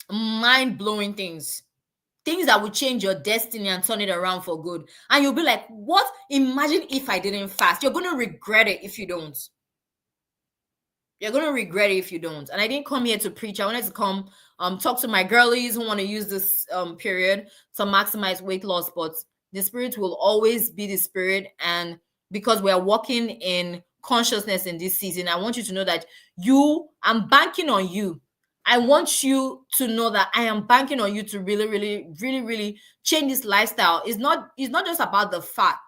Mind-blowing things. Things that will change your destiny and turn it around for good. And you'll be like, what? Imagine if I didn't fast. You're going to regret it if you don't. You're going to regret it if you don't. And I didn't come here to preach. I wanted to come talk to my girlies who want to use this period to maximize weight loss. But the spirit will always be the spirit. And because we are walking in consciousness in this season, I want you to know that I'm banking on you. I want you to know that I am banking on you to really, really, really, really change this lifestyle. It's not just about the fat.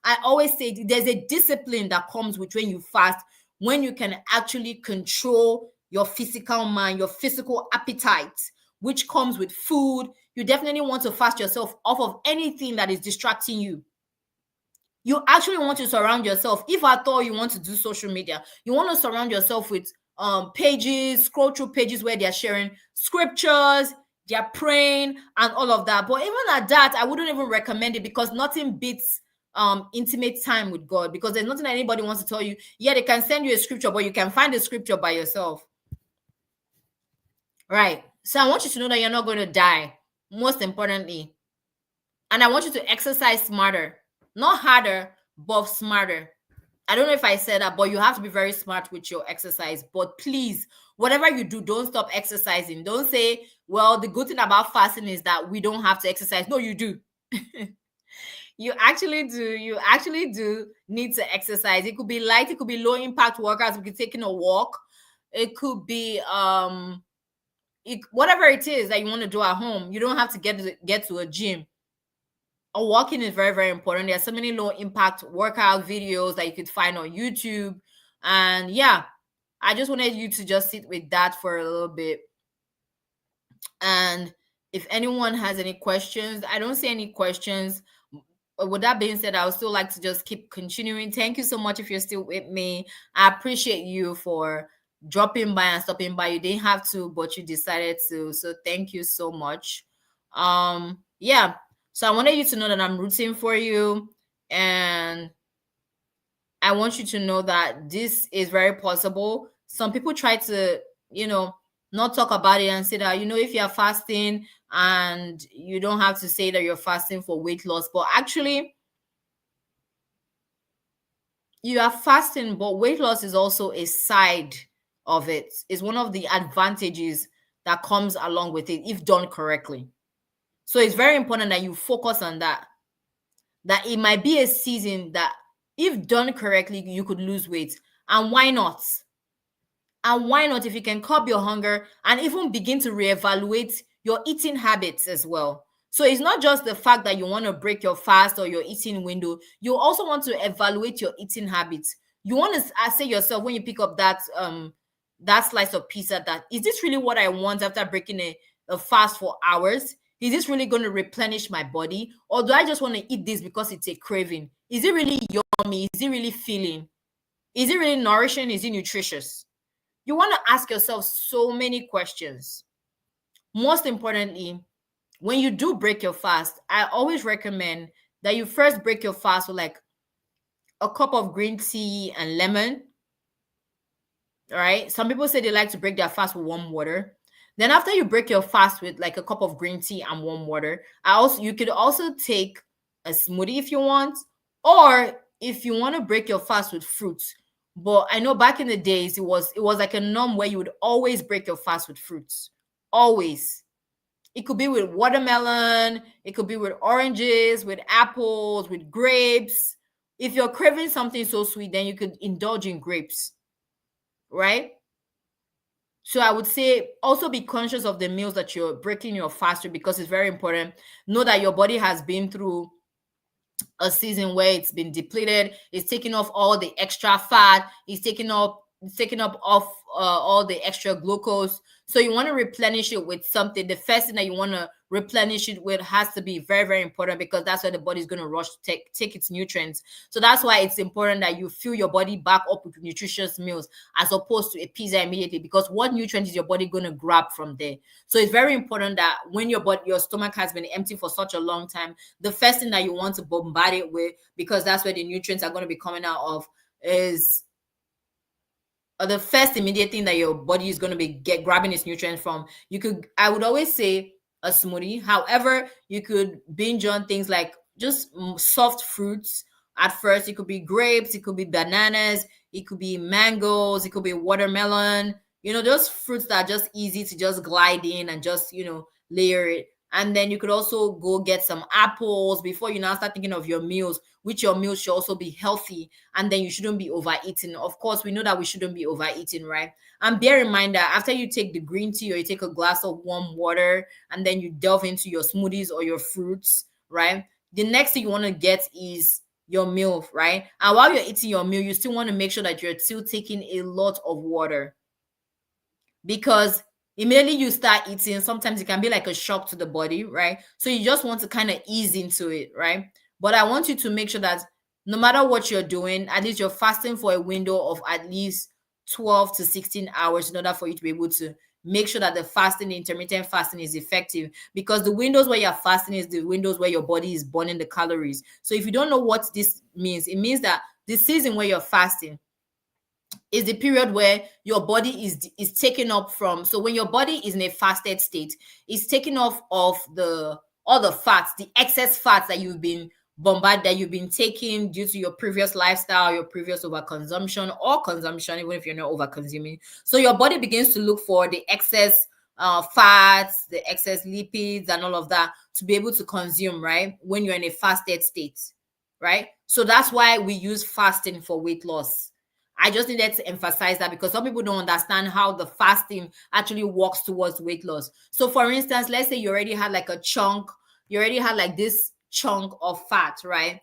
I always say there's a discipline that comes with when you fast, when you can actually control your physical mind, your physical appetite, which comes with food. You definitely want to fast yourself off of anything that is distracting you. You actually want to surround yourself. If at all you want to do social media, you want to surround yourself with pages, scroll through pages where they're sharing scriptures, they're praying and all of that. But even at that, I wouldn't even recommend it, because nothing beats intimate time with God, because there's nothing that anybody wants to tell you. Yeah, they can send you a scripture, but you can find the scripture by yourself. Right. So I want you to know that you're not going to die, most importantly. And I want you to exercise smarter, not harder, but smarter. I don't know if I said that, but you have to be very smart with your exercise. But please, whatever you do, don't stop exercising. Don't say, well, the good thing about fasting is that we don't have to exercise. No, you do. You actually do. You actually do need to exercise. It could be light, it could be low impact workouts. We could be taking a walk. It could be whatever it is that you want to do at home. You don't have to get to a gym. Walking is very, very important. There are so many low impact workout videos that you could find on YouTube. And yeah, I just wanted you to just sit with that for a little bit. And if anyone has any questions, I don't see any questions. With that being said, I would still like to just keep continuing. Thank you so much if you're still with me. I appreciate you for dropping by and stopping by. You didn't have to, but you decided to. So thank you so much. Yeah. So I wanted you to know that I'm rooting for you, and I want you to know that this is very possible. Some people try to, not talk about it and say that, if you're fasting, and you don't have to say that you're fasting for weight loss, but actually you are fasting, but weight loss is also a side of it. It's one of the advantages that comes along with it if done correctly. So it's very important that you focus on that. That it might be a season that if done correctly, you could lose weight. And why not? And why not, if you can curb your hunger and even begin to reevaluate your eating habits as well? So it's not just the fact that you want to break your fast or your eating window. You also want to evaluate your eating habits. You want to say yourself, when you pick up that slice of pizza, that is this really what I want after breaking a fast for hours? Is this really going to replenish my body? Or do I just want to eat this because it's a craving? Is it really yummy? Is it really filling? Is it really nourishing? Is it nutritious? You want to ask yourself so many questions. Most importantly, when you do break your fast, I always recommend that you first break your fast with like a cup of green tea and lemon. All right. Some people say they like to break their fast with warm water. Then after you break your fast with like a cup of green tea and warm water, you could also take a smoothie if you want, or if you want to break your fast with fruits. But I know back in the days it was like a norm where you would always break your fast with fruits. Always. It could be with watermelon, it could be with oranges, with apples, with grapes. If you're craving something so sweet, then you could indulge in grapes, right? So I would say also be conscious of the meals that you're breaking your fast with, because it's very important. Know that your body has been through a season where it's been depleted. It's taking off all the extra fat. It's taking up off all the extra glucose. So you want to replenish it with something. The first thing that you want to replenish it with has to be very, very important, because that's where the body's going to rush to take its nutrients. So that's why it's important that you fill your body back up with nutritious meals as opposed to a pizza immediately, because what nutrient is your body going to grab from there? So it's very important that when your stomach has been empty for such a long time, the first thing that you want to bombard it with, because that's where the nutrients are going to be coming out of, is the first immediate thing that your body is going to be grabbing its nutrients from. I would always say a smoothie. However, you could binge on things like just soft fruits at first. It could be grapes, it could be bananas, it could be mangoes, it could be watermelon. Those fruits that are just easy to just glide in and just layer it. And then you could also go get some apples before you now start thinking of your meals, which your meals should also be healthy, and then you shouldn't be overeating. Of course, we know that we shouldn't be overeating, right? And bear in mind that after you take the green tea or you take a glass of warm water and then you delve into your smoothies or your fruits, right? The next thing you want to get is your meal, right? And while you're eating your meal, you still want to make sure that you're still taking a lot of water, because immediately you start eating, sometimes it can be like a shock to the body, right? So you just want to kind of ease into it, right? But I want you to make sure that no matter what you're doing, at least you're fasting for a window of at least 12 to 16 hours in order for you to be able to make sure that the fasting, the intermittent fasting, is effective, because the windows where you're fasting is the windows where your body is burning the calories. So if you don't know what this means, it means that the season where you're fasting is the period where your body is taken up from. So when your body is in a fasted state, it's taking off of all the fats, the excess fats that you've been taking due to your previous lifestyle, your previous overconsumption or consumption, even if you're not over consuming. So your body begins to look for the excess fats, the excess lipids and all of that to be able to consume, right? When you're in a fasted state, right? So that's why we use fasting for weight loss. I just needed to emphasize that, because some people don't understand how the fasting actually works towards weight loss. So for instance, let's say you already had like this chunk of fat, right?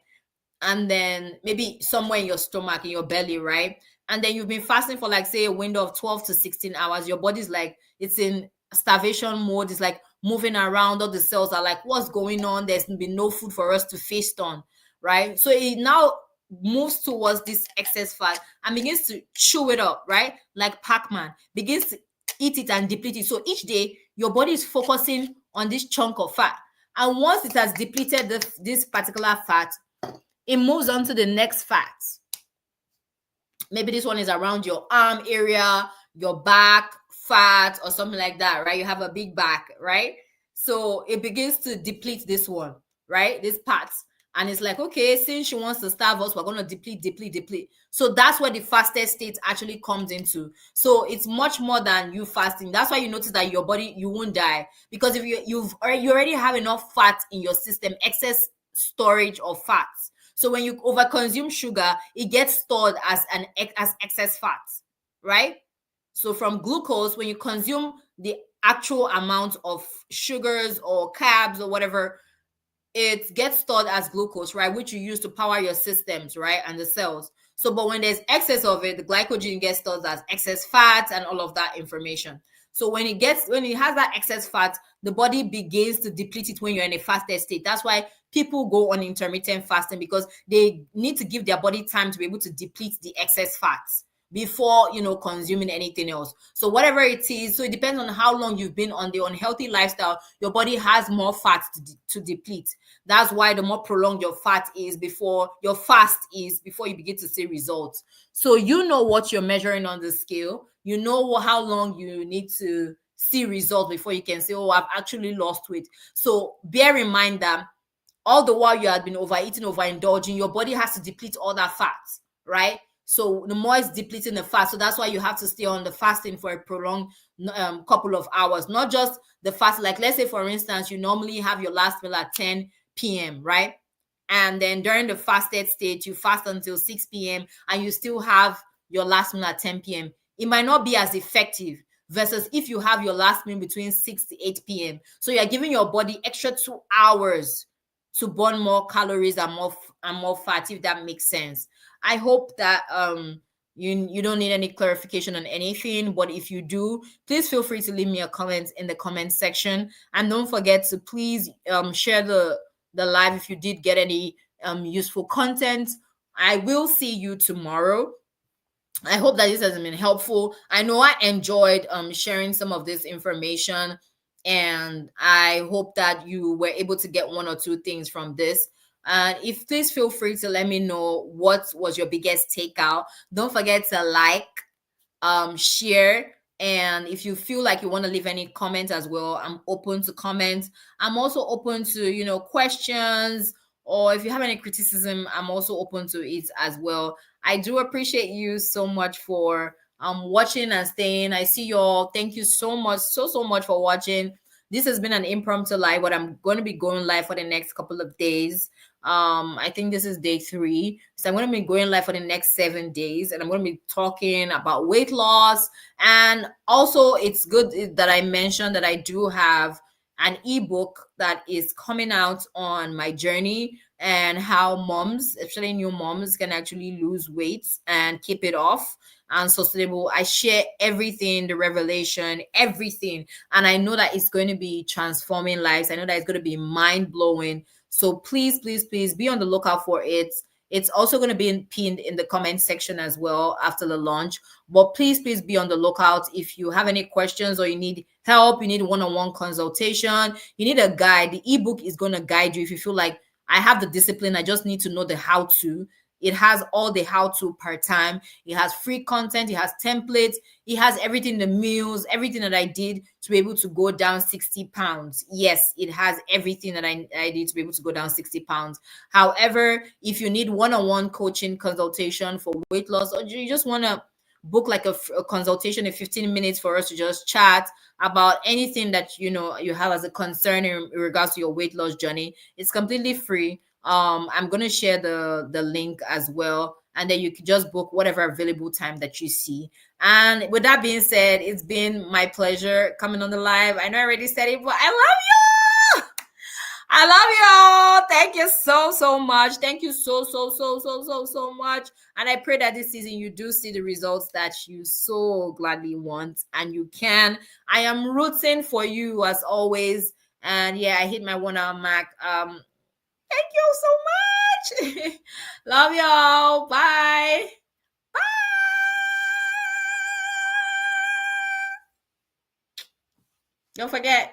And then maybe somewhere in your stomach, in your belly, right? And then you've been fasting for like, say, a window of 12 to 16 hours. Your body's like, it's in starvation mode. It's like moving around. All the cells are like, what's going on? There's been no food for us to feast on, right? So it now moves towards this excess fat and begins to chew it up, right? Like Pac-Man, begins to eat it and deplete it. So each day, your body is focusing on this chunk of fat. And once it has depleted this particular fat, it moves on to the next fat. Maybe this one is around your arm area, your back fat, or something like that, right? You have a big back, right? So it begins to deplete this one, right? This part. And it's like, okay, since she wants to starve us, we're going to deplete. So that's where the fasted state actually comes into. So it's much more than you fasting. That's why you notice that your body, you won't die. Because if you already have enough fat in your system, excess storage of fats. So when you overconsume sugar, it gets stored as excess fat, right? So from glucose, when you consume the actual amount of sugars or carbs or whatever, it gets stored as glucose, right? Which you use to power your systems, right? And the cells. So, but when there's excess of it, the glycogen gets stored as excess fat and all of that information. So when it has that excess fat, the body begins to deplete it when you're in a fasted state. That's why people go on intermittent fasting, because they need to give their body time to be able to deplete the excess fats before consuming anything else. So whatever it is, so it depends on how long you've been on the unhealthy lifestyle, your body has more fat to deplete. That's why the more prolonged your fat is, before your fast is, before you begin to see results. So you know what you're measuring on the scale, you know how long you need to see results before you can say, oh, I've actually lost weight. So bear in mind that all the while you had been overeating, overindulging, your body has to deplete all that fat, right? So the more it's depleting the fat, so that's why you have to stay on the fasting for a prolonged couple of hours, not just the fast. Like, let's say, for instance, you normally have your last meal at 10 p.m., right? And then during the fasted state, you fast until 6 p.m. and you still have your last meal at 10 p.m. It might not be as effective versus if you have your last meal between 6 to 8 p.m. So you're giving your body extra 2 hours to burn more calories and more fat, if that makes sense. I hope that you don't need any clarification on anything, but if you do, please feel free to leave me a comment in the comment section, and don't forget to please share the live if you did get any useful content. I will see you tomorrow. I hope that this has been helpful. I know I enjoyed sharing some of this information, and I hope that you were able to get one or two things from this. And if please feel free to let me know what was your biggest takeout. Don't forget to like, share, and if you feel like you want to leave any comments as well, I'm open to comments. I'm also open to questions, or if you have any criticism, I'm also open to it as well. I do appreciate you so much for watching and staying. I see you all. Thank you so much, so much for watching. This has been an impromptu live, but I'm going to be going live for the next couple of days. I think this is day 3, so I'm going to be going live for the next 7 days, and I'm going to be talking about weight loss. And also, it's good that I mentioned that I do have an ebook that is coming out on my journey and how moms, especially new moms, can actually lose weight and keep it off and sustainable. I share everything, the revelation, everything, and I know that it's going to be transforming lives. I know that it's going to be mind blowing. So please, please, please be on the lookout for it. It's also going to be pinned in the comment section as well after the launch. But please, please be on the lookout. If you have any questions or you need help, you need one-on-one consultation, you need a guide, the ebook is going to guide you. If you feel like I have the discipline, I just need to know the how to. It has all the how to part time. It has free content. It has templates. It has everything, the meals, everything that I did to be able to go down 60 pounds. Yes, it has everything that I did to be able to go down 60 pounds. However, if you need one-on-one coaching consultation for weight loss, or you just want to book like a consultation in 15 minutes for us to just chat about anything that you have as a concern in regards to your weight loss journey, it's completely free. I'm going to share the link as well, and then you can just book whatever available time that you see. And with that being said, it's been my pleasure coming on the live. I know I already said it, but I love you. I love y'all. Thank you so much. Thank you so much. And I pray that this season you do see the results that you so gladly want, and you can. I am rooting for you as always. And yeah, I hit my 1 hour mark. Thank you so much. Love y'all. Bye. Bye. Don't forget.